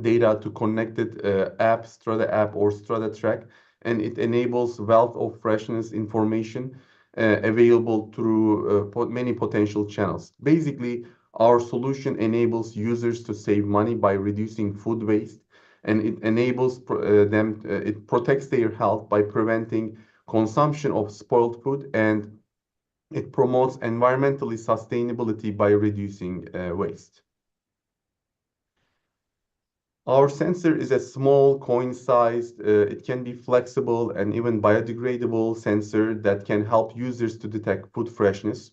data to connected app, STRADA app or STRADA track, and it enables wealth of freshness information available through many potential channels. Basically, our solution enables users to save money by reducing food waste, and it enables it protects their health by preventing consumption of spoiled food, and it promotes environmentally sustainability by reducing waste. Our sensor is a small coin-sized, it can be flexible and even biodegradable sensor that can help users to detect food freshness.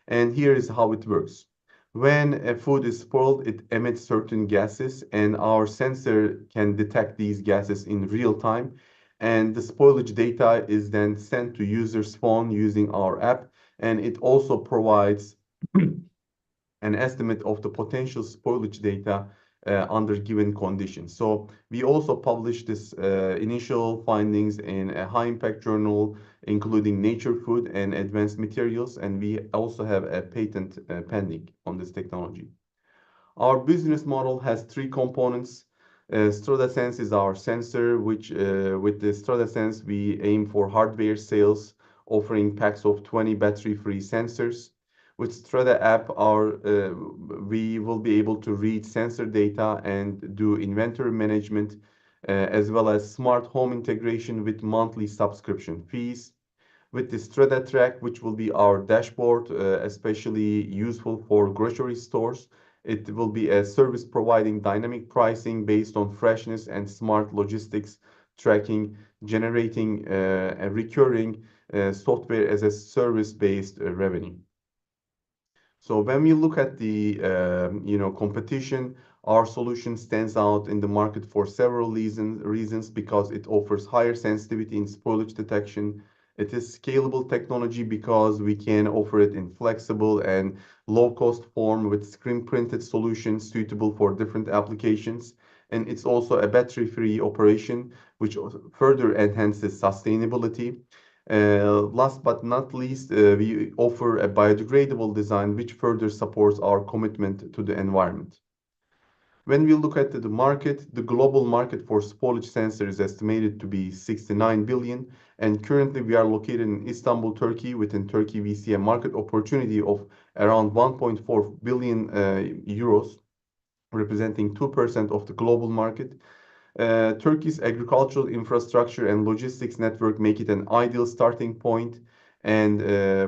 And here is how it works. When a food is spoiled, it emits certain gases, and our sensor can detect these gases in real time. And the spoilage data is then sent to user's phone using our app, and it also provides an estimate of the potential spoilage data under given conditions. So we also published this initial findings in a high-impact journal, including Nature Food and Advanced Materials, and we also have a patent pending on this technology. Our business model has three components. STRADASense is our sensor, which with the STRADASense, we aim for hardware sales, offering packs of 20 battery-free sensors. With STRADA app, we will be able to read sensor data and do inventory management, as well as smart home integration with monthly subscription fees. With the STRADA track, which will be our dashboard, especially useful for grocery stores, it will be a service providing dynamic pricing based on freshness and smart logistics tracking, generating a recurring software as a service-based revenue. So when we look at the competition, our solution stands out in the market for several reasons because it offers higher sensitivity in spoilage detection. It is scalable technology because we can offer it in flexible and low-cost form with screen-printed solutions suitable for different applications. And it's also a battery-free operation, which further enhances sustainability. Last but not least, we offer a biodegradable design which further supports our commitment to the environment. When we look at the market, the global market for spoilage sensor is estimated to be 69 billion. And currently we are located in Istanbul, Turkey. Within Turkey, we see a market opportunity of around 1.4 billion euros, representing 2% of the global market. Turkey's agricultural infrastructure and logistics network make it an ideal starting point and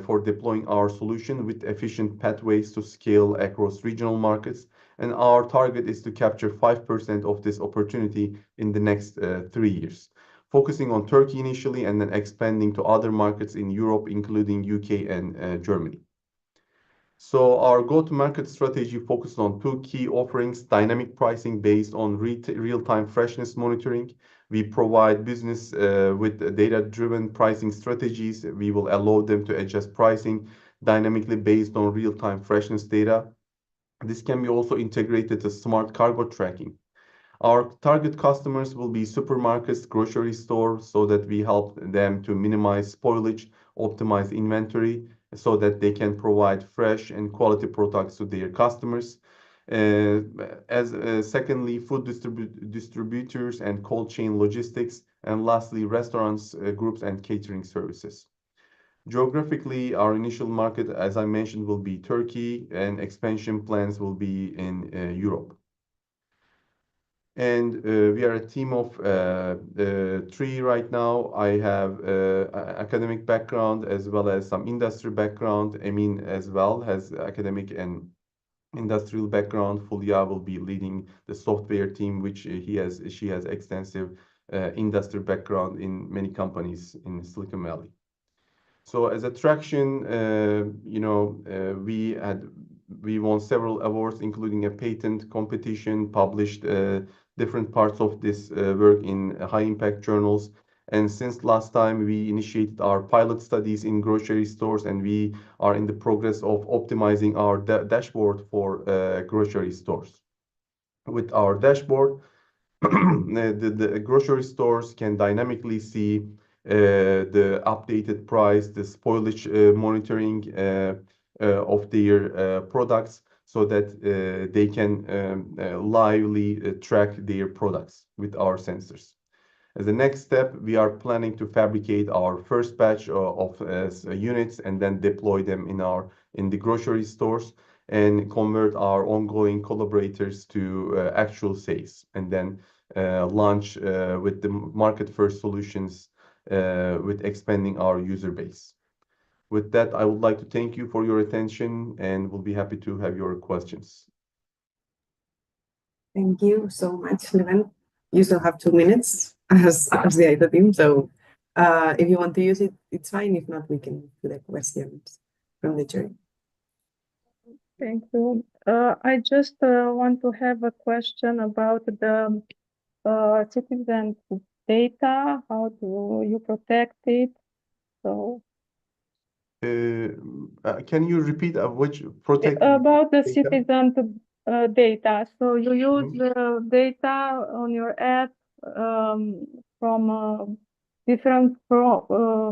for deploying our solution with efficient pathways to scale across regional markets. And our target is to capture 5% of this opportunity in the next 3 years, focusing on Turkey initially and then expanding to other markets in Europe, including UK and Germany. So our go-to-market strategy focuses on 2 key offerings: dynamic pricing based on real-time freshness monitoring. We provide business with data-driven pricing strategies. We will allow them to adjust pricing dynamically based on real-time freshness data. This can be also integrated to smart cargo tracking. Our target customers will be supermarkets, grocery stores, so that we help them to minimize spoilage, optimize inventory, so that they can provide fresh and quality products to their customers. Secondly, food distributors and cold chain logistics, and lastly, restaurants, groups, and catering services. Geographically, our initial market, as I mentioned, will be Turkey, and expansion plans will be in Europe. And we are a team of 3 right now. I have academic background as well as some industry background. Emin as well has academic and industrial background. Fulya will be leading the software team, which she has extensive industry background in many companies in Silicon Valley. So as attraction, we won several awards, including a patent competition, published different parts of this work in high-impact journals. And since last time, we initiated our pilot studies in grocery stores, and we are in the progress of optimizing our dashboard for grocery stores. With our dashboard, the grocery stores can dynamically see the updated price, the spoilage monitoring of their products, so that they can lively track their products with our sensors. As a next step, we are planning to fabricate our first batch of units and then deploy them in the grocery stores and convert our ongoing collaborators to actual sales, and then launch with the market-first solutions with expanding our user base. With that, I would like to thank you for your attention, and we'll be happy to have your questions. Thank you so much, Levent. You still have 2 minutes as the DIAITA team, so if you want to use it, it's fine. If not, we can do the questions from the jury. Thank you. I just want to have a question about the citizen data. How do you protect it? So, can you repeat which protect about the data? citizen data? So you use the data on your app from different smartphones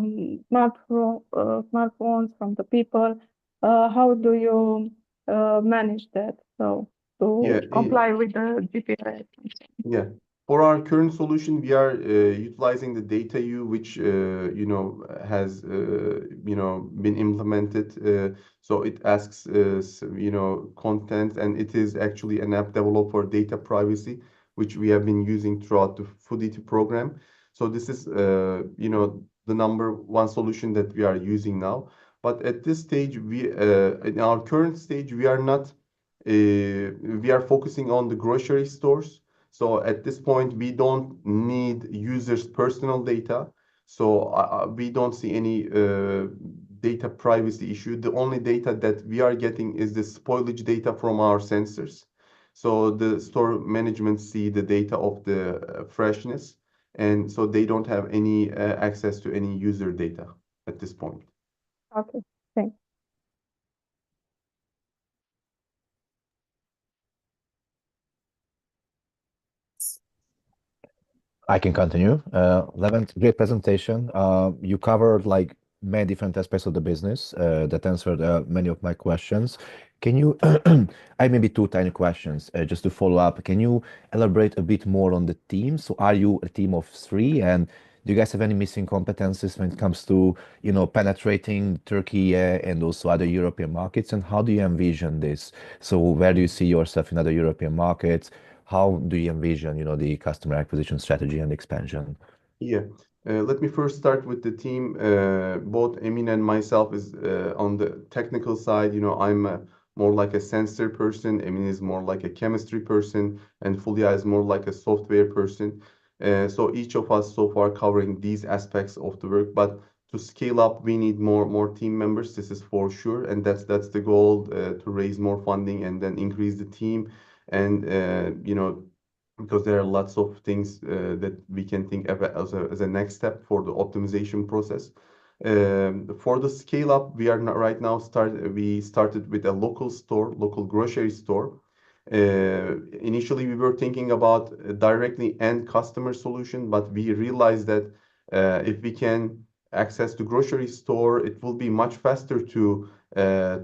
from the people. How do you manage that? So to comply with the GPS. Yeah. For our current solution, we are utilizing the DataU, which has been implemented. So it asks content, and it is actually an app developed for data privacy, which we have been using throughout the FOODITY program. So this is the #1 solution that we are using now. But at this stage, in our current stage, we are not. We are focusing on the grocery stores. So at this point, we don't need users' personal data. So we don't see any data privacy issue. The only data that we are getting is the spoilage data from our sensors. So the store management see the data of the freshness, and so they don't have any access to any user data at this point. Okay, thanks. I can continue. Levent, great presentation. You covered like many different aspects of the business that answered many of my questions. Can you, I maybe two tiny questions just to follow up. Can you elaborate a bit more on the team? So are you a team of three, and do you guys have any missing competencies when it comes to, penetrating Turkey and also other European markets? And how do you envision this? So where do you see yourself in other European markets? How do you envision, the customer acquisition strategy and expansion? Yeah. Let me first start with the team. Both Emin and myself is on the technical side. I'm more like a sensor person. Emin is more like a chemistry person, and Fulya is more like a software person. So each of us so far covering these aspects of the work. But to scale up, we need more team members. This is for sure, and that's the goal, to raise more funding and then increase the team. And because there are lots of things that we can think of as a next step for the optimization process. For the scale up, we are right now we started with a local grocery store. Initially, we were thinking about a directly end customer solution, but we realized that if we can access the grocery store, it will be much faster to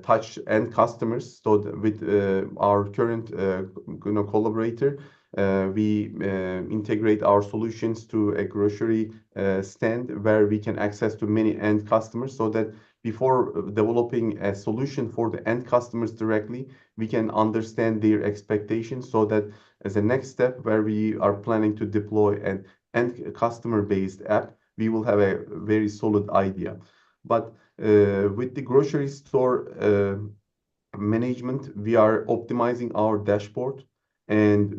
touch end customers. So with our current collaborator, we integrate our solutions to a grocery stand where we can access to many end customers, so that before developing a solution for the end customers directly, we can understand their expectations, so that as a next step where we are planning to deploy an end customer based app, we will have a very solid idea. But with the grocery store management, we are optimizing our dashboard, and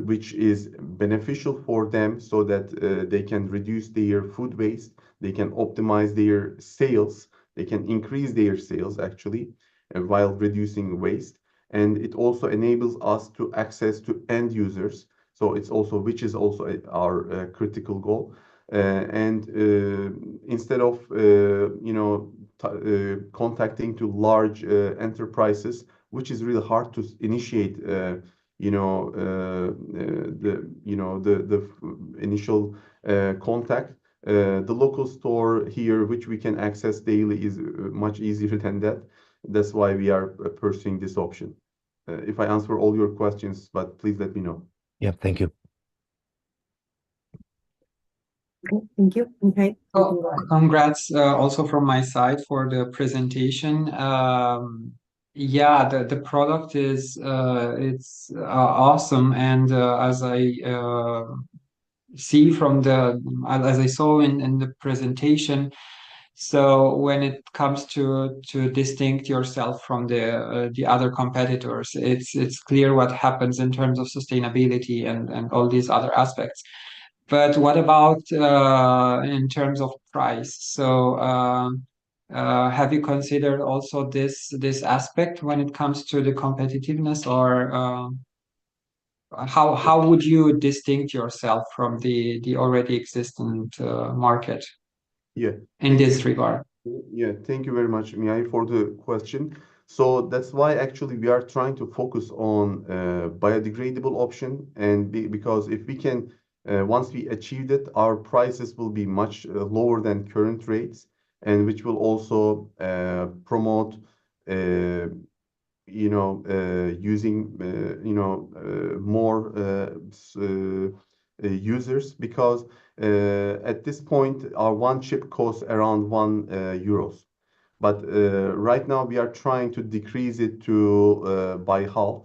which is beneficial for them, so that they can reduce their food waste, they can optimize their sales, they can increase their sales actually, while reducing waste. And it also enables us to access to end users. So which is also our critical goal. And instead of contacting to large enterprises, which is really hard to initiate the initial contact. The local store here, which we can access daily, is much easier than that. That's why we are pursuing this option. If I answer all your questions, but please let me know. Yeah, thank you. Thank you. Okay. Congrats also from my side for the presentation. Yeah, the product is it's awesome, and as I see from as I saw in the presentation, so when it comes to distinct yourself from the other competitors, it's clear what happens in terms of sustainability and all these other aspects. But what about in terms of price? So have you considered also this aspect when it comes to the competitiveness, or how would you distinct yourself from the already existent market? Yeah. In this regard. Yeah, thank you very much, Mihai, for the question. So that's why actually we are trying to focus on biodegradable option, and because if we can, once we achieve it, our prices will be much lower than current rates, and which will also promote using more users, because at this point our one chip costs around €1. But right now we are trying to decrease it to by half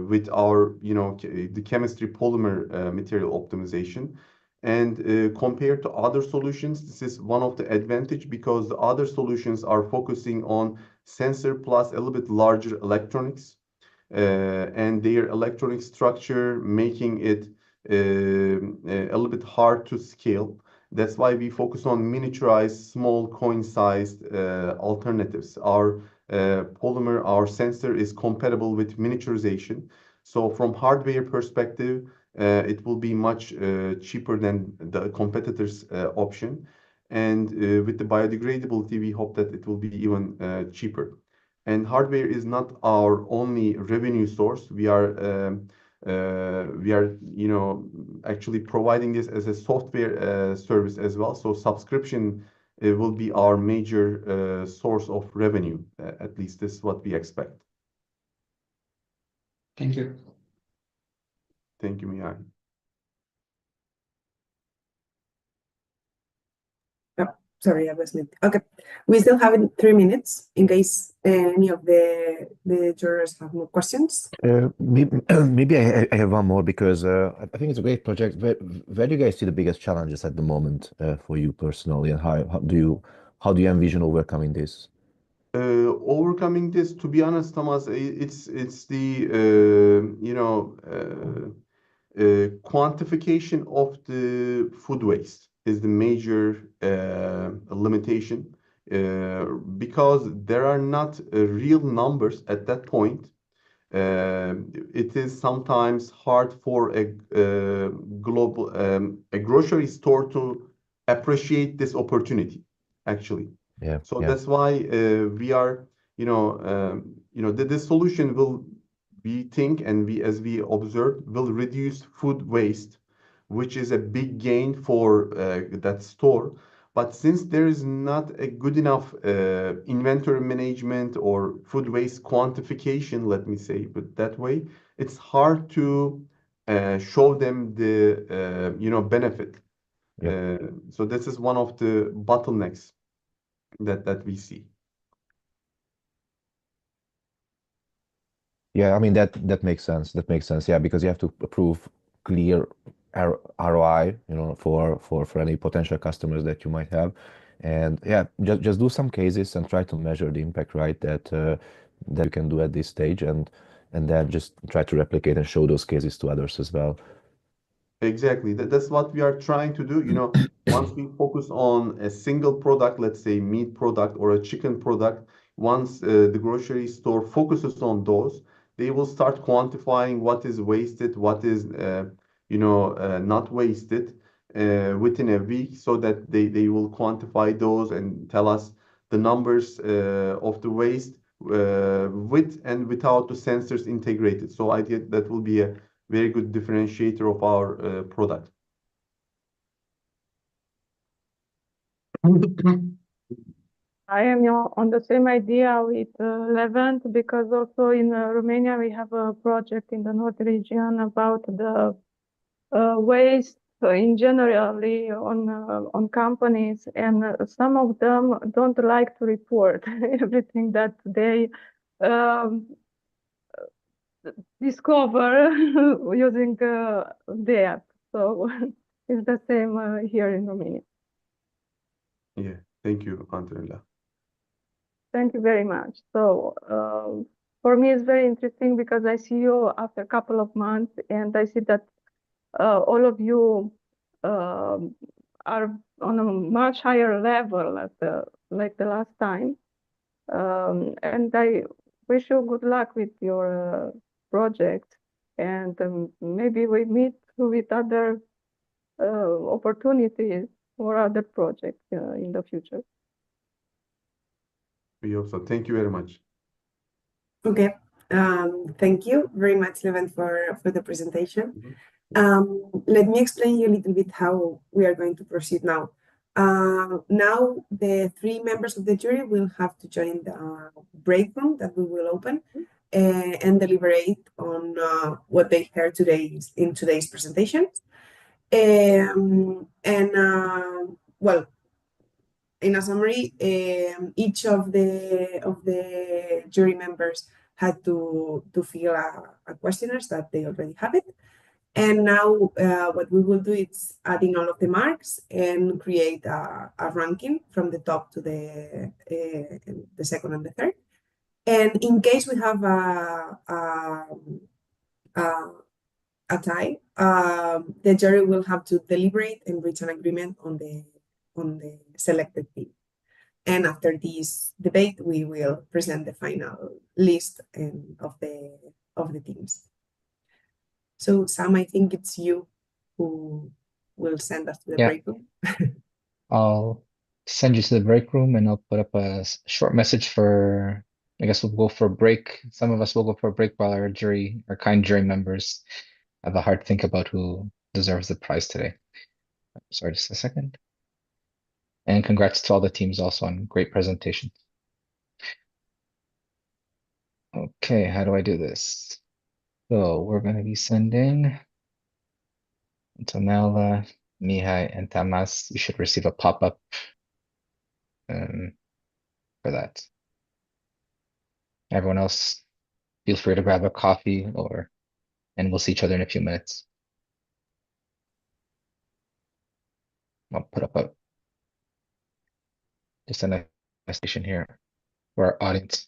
with our the chemistry polymer material optimization. And compared to other solutions, this is one of the advantage, because the other solutions are focusing on sensor plus a little bit larger electronics, and their electronic structure making it a little bit hard to scale. That's why we focus on miniaturized, small coin-sized alternatives. Our polymer, our sensor is compatible with miniaturization. So from hardware perspective, it will be much cheaper than the competitor's option. And with the biodegradability, we hope that it will be even cheaper. And hardware is not our only revenue source. We are actually providing this as a software service as well. So subscription will be our major source of revenue. At least this is what we expect. Thank you. Thank you, Mihai. Sorry, I was muted. Okay, we still have 3 minutes in case any of the jurors have more questions. Maybe I have one more because I think it's a great project. Where do you guys see the biggest challenges at the moment for you personally, and how do you envision overcoming this? Overcoming this, to be honest, Thomas, it's the quantification of the food waste is the major limitation because there are not real numbers at that point. It is sometimes hard for a global a grocery store to appreciate this opportunity, actually. Yeah. So that's why we are, the solution will, we think, and as we observe, will reduce food waste, which is a big gain for that store. But since there is not a good enough inventory management or food waste quantification, let me say it that way, it's hard to show them the benefit. Yeah. So this is one of the bottlenecks that we see. Yeah, I mean that makes sense. That makes sense. Yeah, because you have to prove clear ROI, for any potential customers that you might have, and yeah, just do some cases and try to measure the impact, right? That you can do at this stage, and then just try to replicate and show those cases to others as well. Exactly. That's what we are trying to do. Once we focus on a single product, let's say meat product or a chicken product, once the grocery store focuses on those, they will start quantifying what is wasted, what is not wasted within a week, so that they will quantify those and tell us the numbers of the waste with and without the sensors integrated. So I think that will be a very good differentiator of our product. I am on the same idea with Levent, because also in Romania we have a project in the North region about the waste in generally on companies, and some of them don't like to report everything that they discover using the app. So it's the same here in Romania. Yeah, thank you, Antonella. Thank you very much. So for me, it's very interesting because I see you after a couple of months, and I see that all of you are on a much higher level like the last time. And I wish you good luck with your project, and maybe we meet with other opportunities or other projects in the future. We also thank you very much. Okay. Thank you very much, Levent, for the presentation. Let me explain you a little bit how we are going to proceed now. Now the 3 members of the jury will have to join the break room that we will open and deliberate on what they heard today in today's presentation. Well, in a summary, each of the jury members had to fill a questionnaire that they already have it. And now what we will do is adding all of the marks and create a ranking from the top to the second and the third. And in case we have a tie, the jury will have to deliberate and reach an agreement on the selected team. And after this debate, we will present the final list of the teams. So Sam, I think it's you who will send us to the break room. I'll send you to the break room, and I'll put up a short message for, I guess we'll go for a break. Some of us will go for a break while our kind jury members have a hard think about who deserves the prize today. Sorry, just a second. And congrats to all the teams also on great presentations. Okay, how do I do this? So we're going to be sending Antonella, Mihai, and Tamas. You should receive a pop-up for that. Everyone else, feel free to grab a coffee and we'll see each other in a few minutes. I'll put up just an station here for our audience.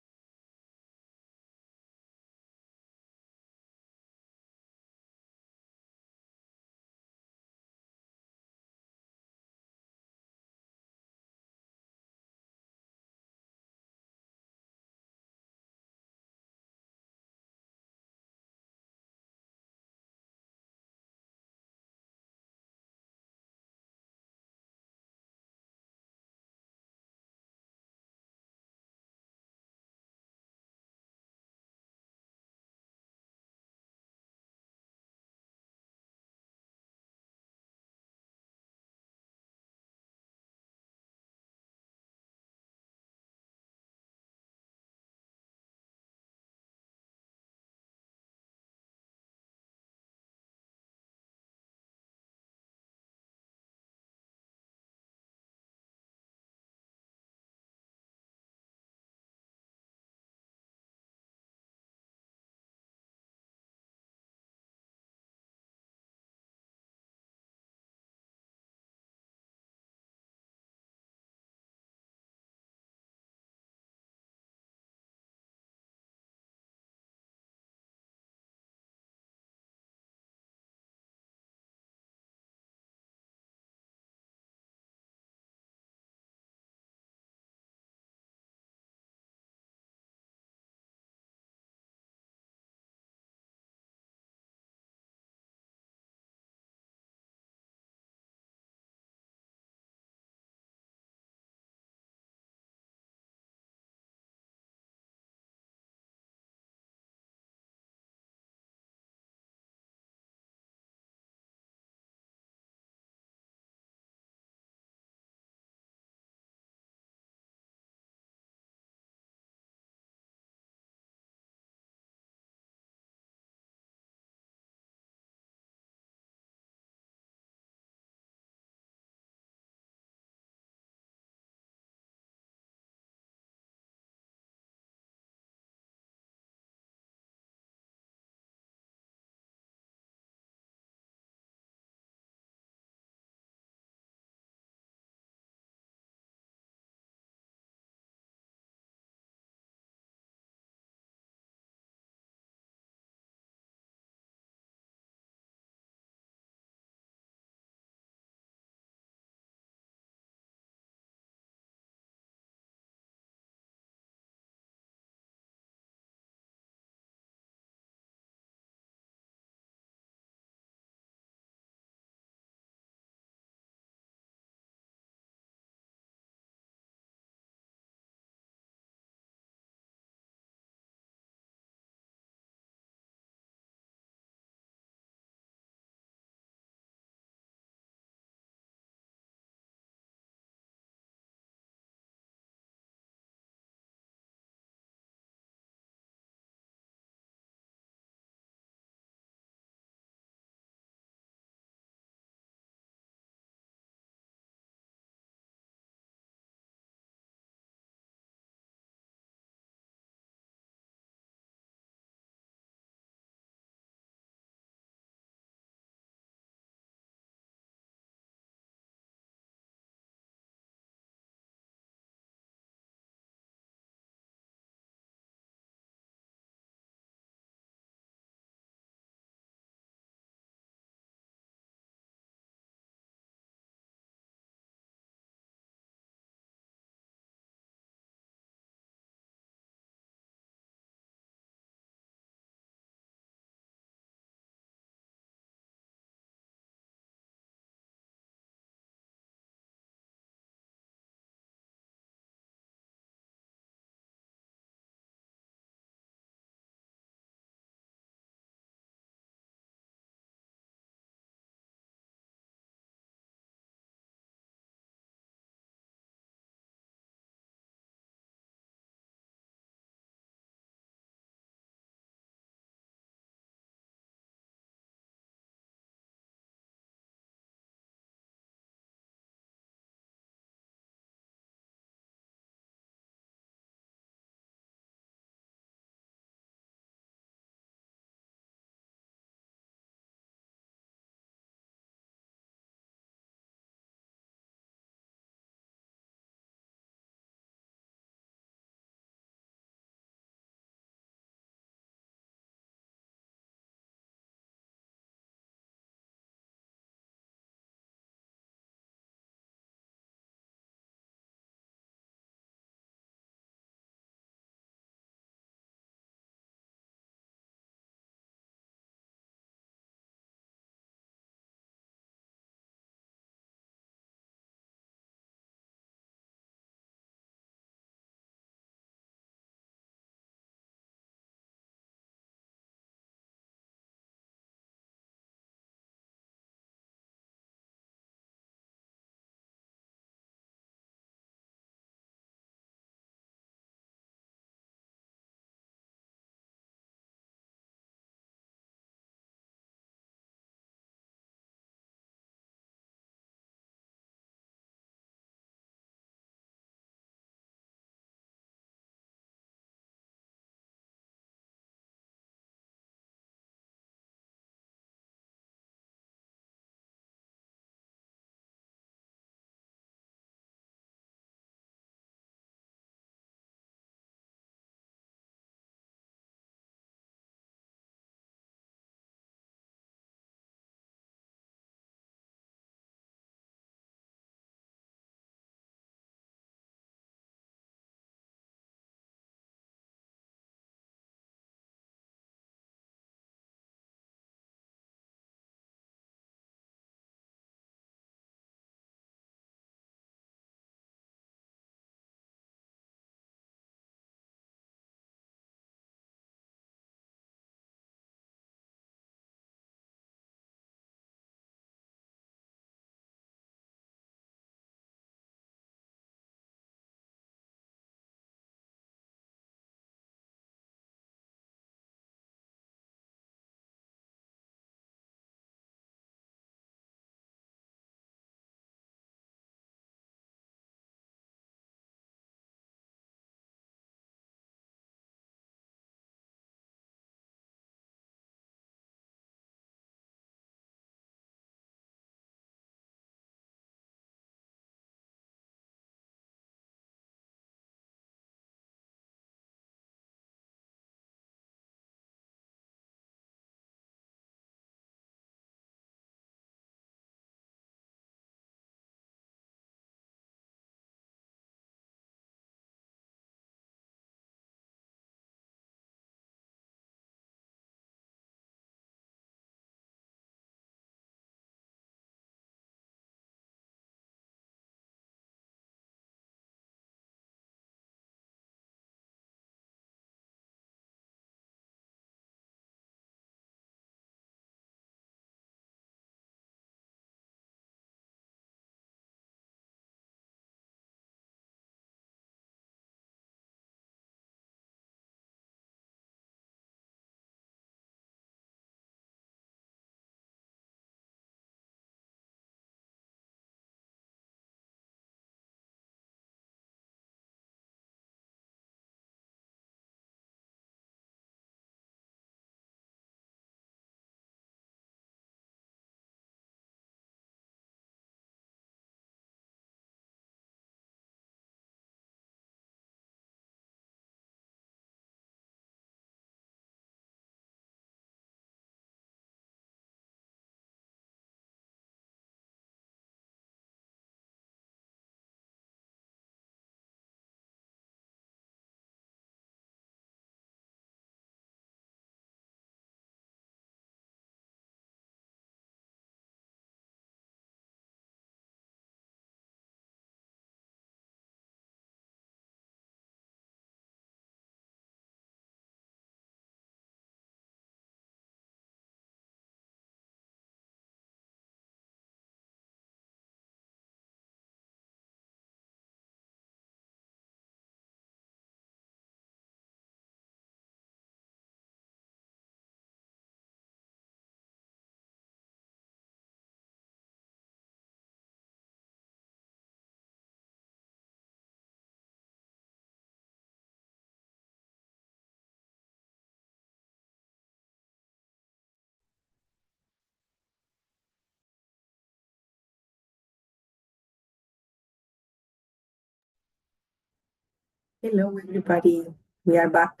Hello, everybody. We are back.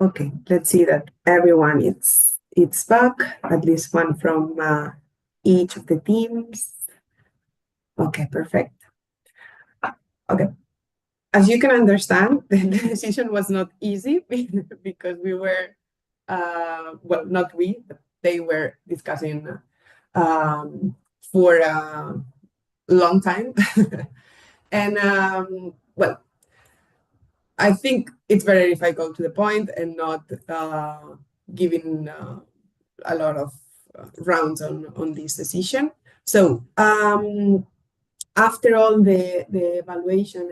Okay, let's see that everyone it's back. At least one from each of the teams. Okay, perfect. Okay. As you can understand, the decision was not easy because we were, well, not we, but they were discussing for a long time. And well, I think it's better if I go to the point and not giving a lot of rounds on this decision. So after all the evaluation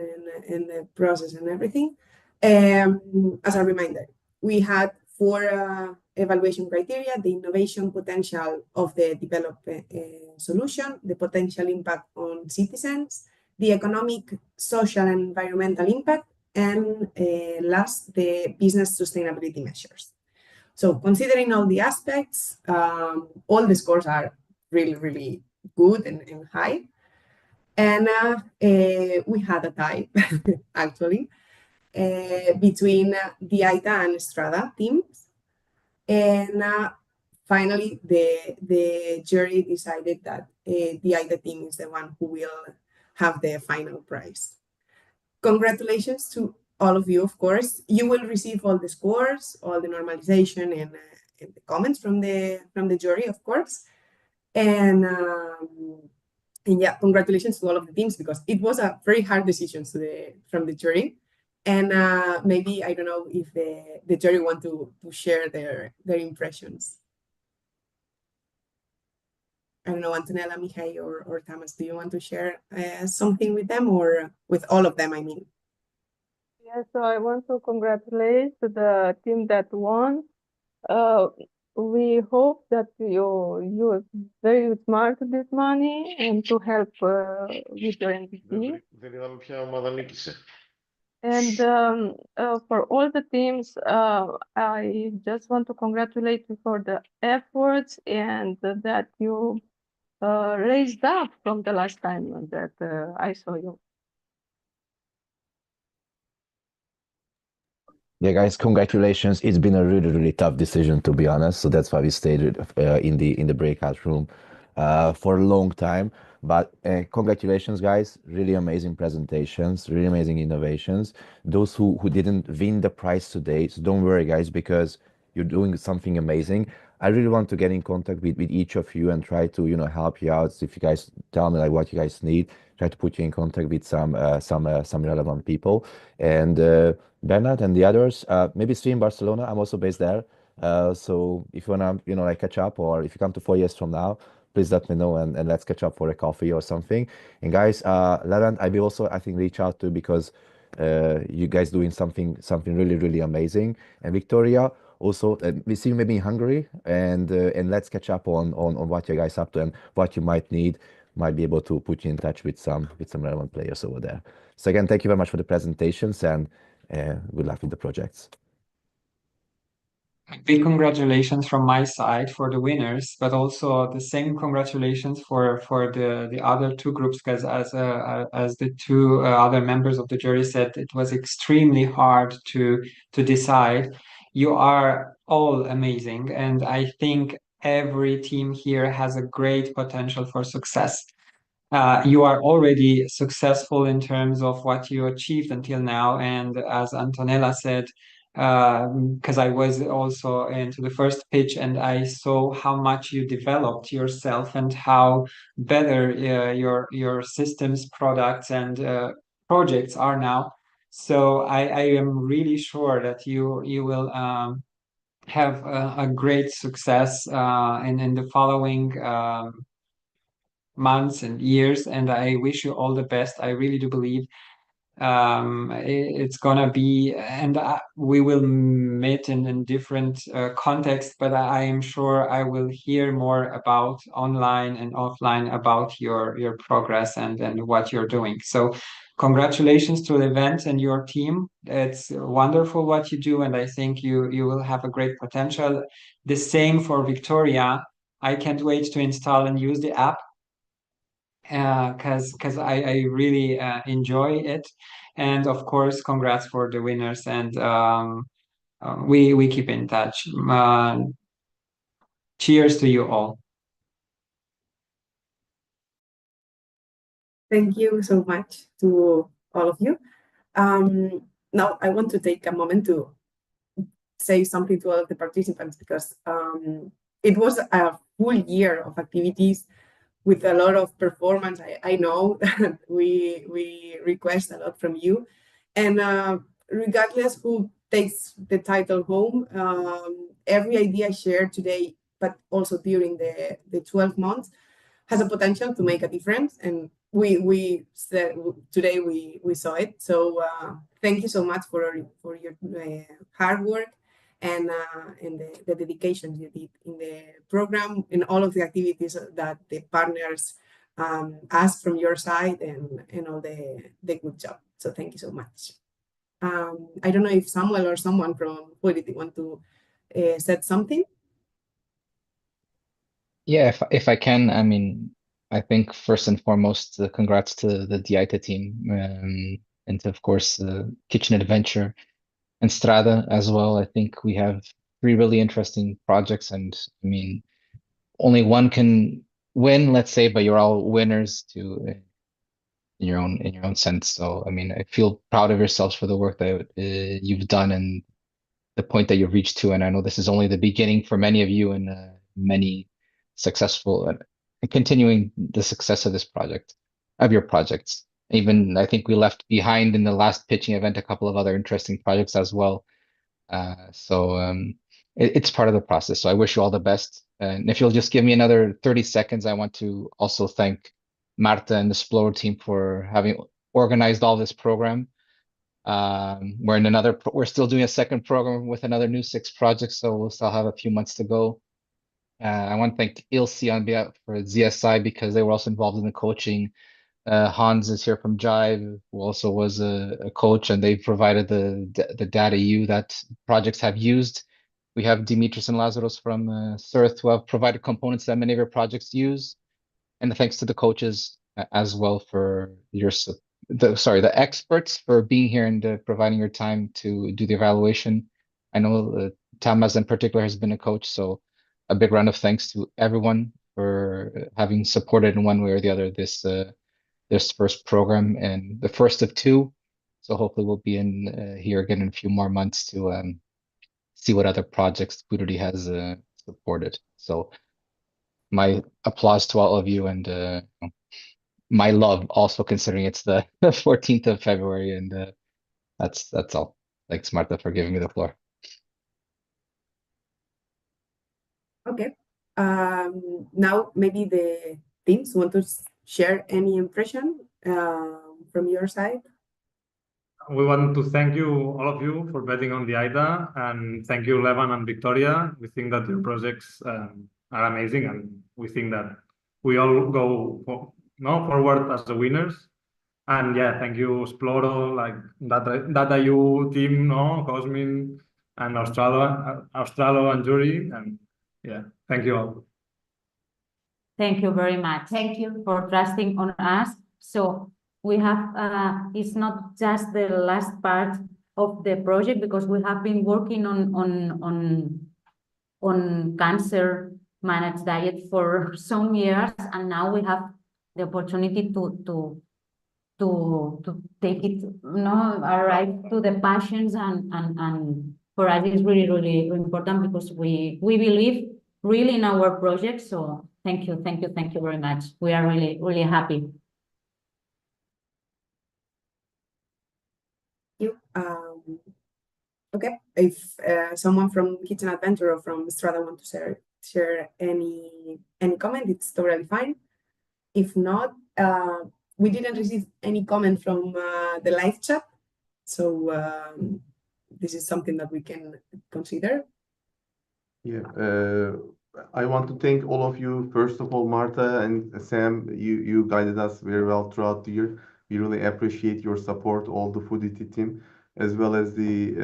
and the process and everything, as a reminder, we had 4 evaluation criteria: the innovation potential of the developed solution, the potential impact on citizens, the economic, social, and environmental impact, and last, the business sustainability measures. So considering all the aspects, all the scores are really, really good and high. And we had a tie, actually, between DIAITA and STRADA teams. And finally, the jury decided that the DIAITA team is the one who will have the final prize. Congratulations to all of you, of course. You will receive all the scores, all the normalization, and the comments from the jury, of course. And yeah, congratulations to all of the teams, because it was a very hard decision from the jury. And maybe, I don't know if the jury want to share their impressions. I don't know, Antonella, Mihai, or Thomas, do you want to share something with them, or with all of them, I mean? Yeah, so I want to congratulate the team that won. We hope that you use very smart this money and to help with your MVP. And for all the teams, I just want to congratulate you for the efforts and that you raised up from the last time that I saw you. Yeah, guys, congratulations. It's been a really, really tough decision, to be honest. So that's why we stayed in the breakout room for a long time. But congratulations, guys. Really amazing presentations, really amazing innovations. Those who didn't win the prize today, so don't worry, guys, because you're doing something amazing. I really want to get in contact with each of you and try to, help you out. If you guys tell me like what you guys need, try to put you in contact with some relevant people. And Bernard and the others, maybe see in Barcelona. I'm also based there. So if you wanna, like catch up, or if you come to 4 years from now, please let me know and let's catch up for a coffee or something. And guys, Laurent, I will also, I think, reach out to, because you guys doing something really, really amazing. And Victoria, also, we see you maybe in Hungary, and let's catch up on what you guys up to and what you might need. Might be able to put you in touch with some relevant players over there. So again, thank you very much for the presentations, and good luck with the projects. Big congratulations from my side for the winners, but also the same congratulations for the other 2 groups, because as the 2 other members of the jury said, it was extremely hard to decide. You are all amazing, and I think every team here has a great potential for success. You are already successful in terms of what you achieved until now, and as Antonella said, because I was also into the first pitch and I saw how much you developed yourself and how better your systems, products, and projects are now. So I am really sure that you will have a great success in the following months and years, and I wish you all the best. I really do believe it's gonna be, and we will meet in different contexts, but I am sure I will hear more about online and offline about your progress and what you're doing. So Congratulations to the event and your team. It's wonderful what you do, and I think you will have a great potential. The same for Victoria. I can't wait to install and use the app because I really enjoy it. And of course, congrats for the winners, and we keep in touch. Cheers to you all. Thank you so much to all of you. Now I want to take a moment to say something to all of the participants, because it was a full year of activities with a lot of performance. I know that we request a lot from you, and regardless who takes the title home, every idea shared today, but also during the 12 months, has a potential to make a difference. And we said today we saw it. So thank you so much for your hard work and the dedication you did in the program, in all of the activities that the partners asked from your side, and all the good job. So thank you so much. I don't know if Samuel or someone from FOODITY want to say something. Yeah, if I can, I mean, I think first and foremost, congrats to the DIAITA team, and to, of course, Kitchen Adventure and STRADA as well. I think we have 3 really interesting projects, and I mean, only one can win, let's say, but you're all winners to in your own sense. So I mean, I feel proud of yourselves for the work that you've done and the point that you've reached to. And I know this is only the beginning for many of you, and many successful and continuing the success of this project, of your projects. Even I think we left behind in the last pitching event a couple of other interesting projects as well. It's part of the process. So I wish you all the best. And if you'll just give me another 30 seconds, I want to also thank Marta and the Splower team for having organized all this program. We're still doing a second program with another new 6 projects, so we'll still have a few months to go. I want to thank Ilse on behalf for ZSI, because they were also involved in the coaching. Hans is here from Jive, who also was a coach, and they provided the data that projects have used. We have Dimitris and Lazaros from CERT, who have provided components that many of your projects use. And thanks to the coaches as well for the experts for being here and providing your time to do the evaluation. I know Tamas in particular has been a coach, so a big round of thanks to everyone for having supported in one way or the other this first program, and the first of 2. So hopefully we'll be in here again in a few more months to see what other projects FOODITY has supported. So my applause to all of you, and my love also, considering it's the 14th of February, and that's all. Thanks, Marta, for giving me the floor. Okay. Now maybe the teams want to share any impression from your side. We want to thank you, all of you, for betting on DIAITA, and thank you, Levan and Victoria. We think that your projects are amazing, and we think that we all go forward as the winners. And yeah, thank you, Sploro, like DataU team, Cosmin, and Australo and Jury, and yeah, thank you all. Thank you very much. Thank you for trusting on us. So we have, it's not just the last part of the project, because we have been working on cancer managed diet for some years, and now we have the opportunity to take it, arrive to the patients, and for us it's really, really important, because we believe really in our project. So thank you very much. We are really, really happy. Thank you. Okay, if someone from Kitchen Adventure or from STRADA want to share any comment, it's totally fine. If not, we didn't receive any comment from the live chat, so this is something that we can consider. Yeah, I want to thank all of you. First of all, Marta and Sam, you guided us very well throughout the year. We really appreciate your support, all the FOODITY team, as well as the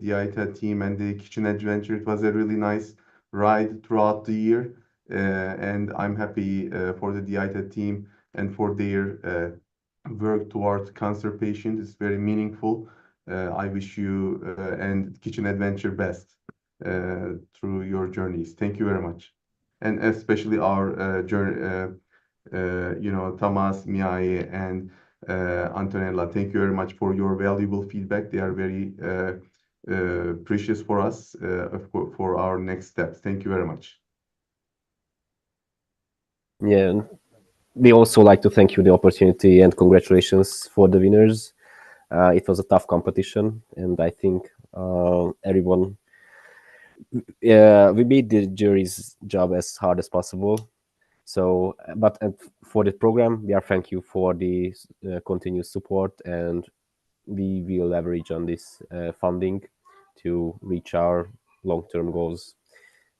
DIAITA team and the Kitchen Adventure. It was a really nice ride throughout the year, and I'm happy for the DIAITA team and for their work towards cancer patients. It's very meaningful. I wish you and Kitchen Adventure best through your journeys. Thank you very much. And especially our Thomas, Miaye, and Antonella. Thank you very much for your valuable feedback. They are very precious for us for our next steps. Thank you very much. Yeah, and we also like to thank you the opportunity and congratulations for the winners. It was a tough competition, and I think everyone we made the jury's job as hard as possible. So, but for the program, we are thank you for the continuous support, and we will leverage on this funding to reach our long-term goals.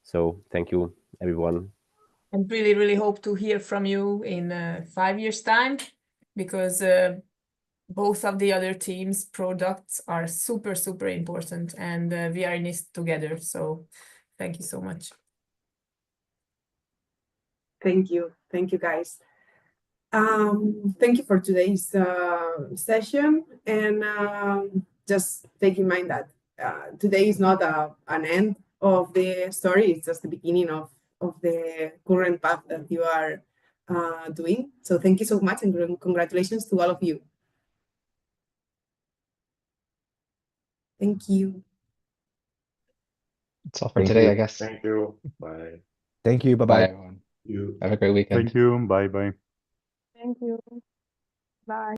So, thank you, everyone. And really hope to hear from you in 5 years' time, because both of the other teams' products are super important, and we are in this together. So thank you so much. Thank you, guys. Thank you for today's session, and just take in mind that today is not an end of the story. It's just the beginning of the current path that you are doing. So thank you so much, and congratulations to all of you. Thank you. That's all for today, I guess. Thank you. Bye. Thank you. Bye, Bye-bye. everyone. Have a great weekend. Thank you. Bye-bye. Thank you. Bye.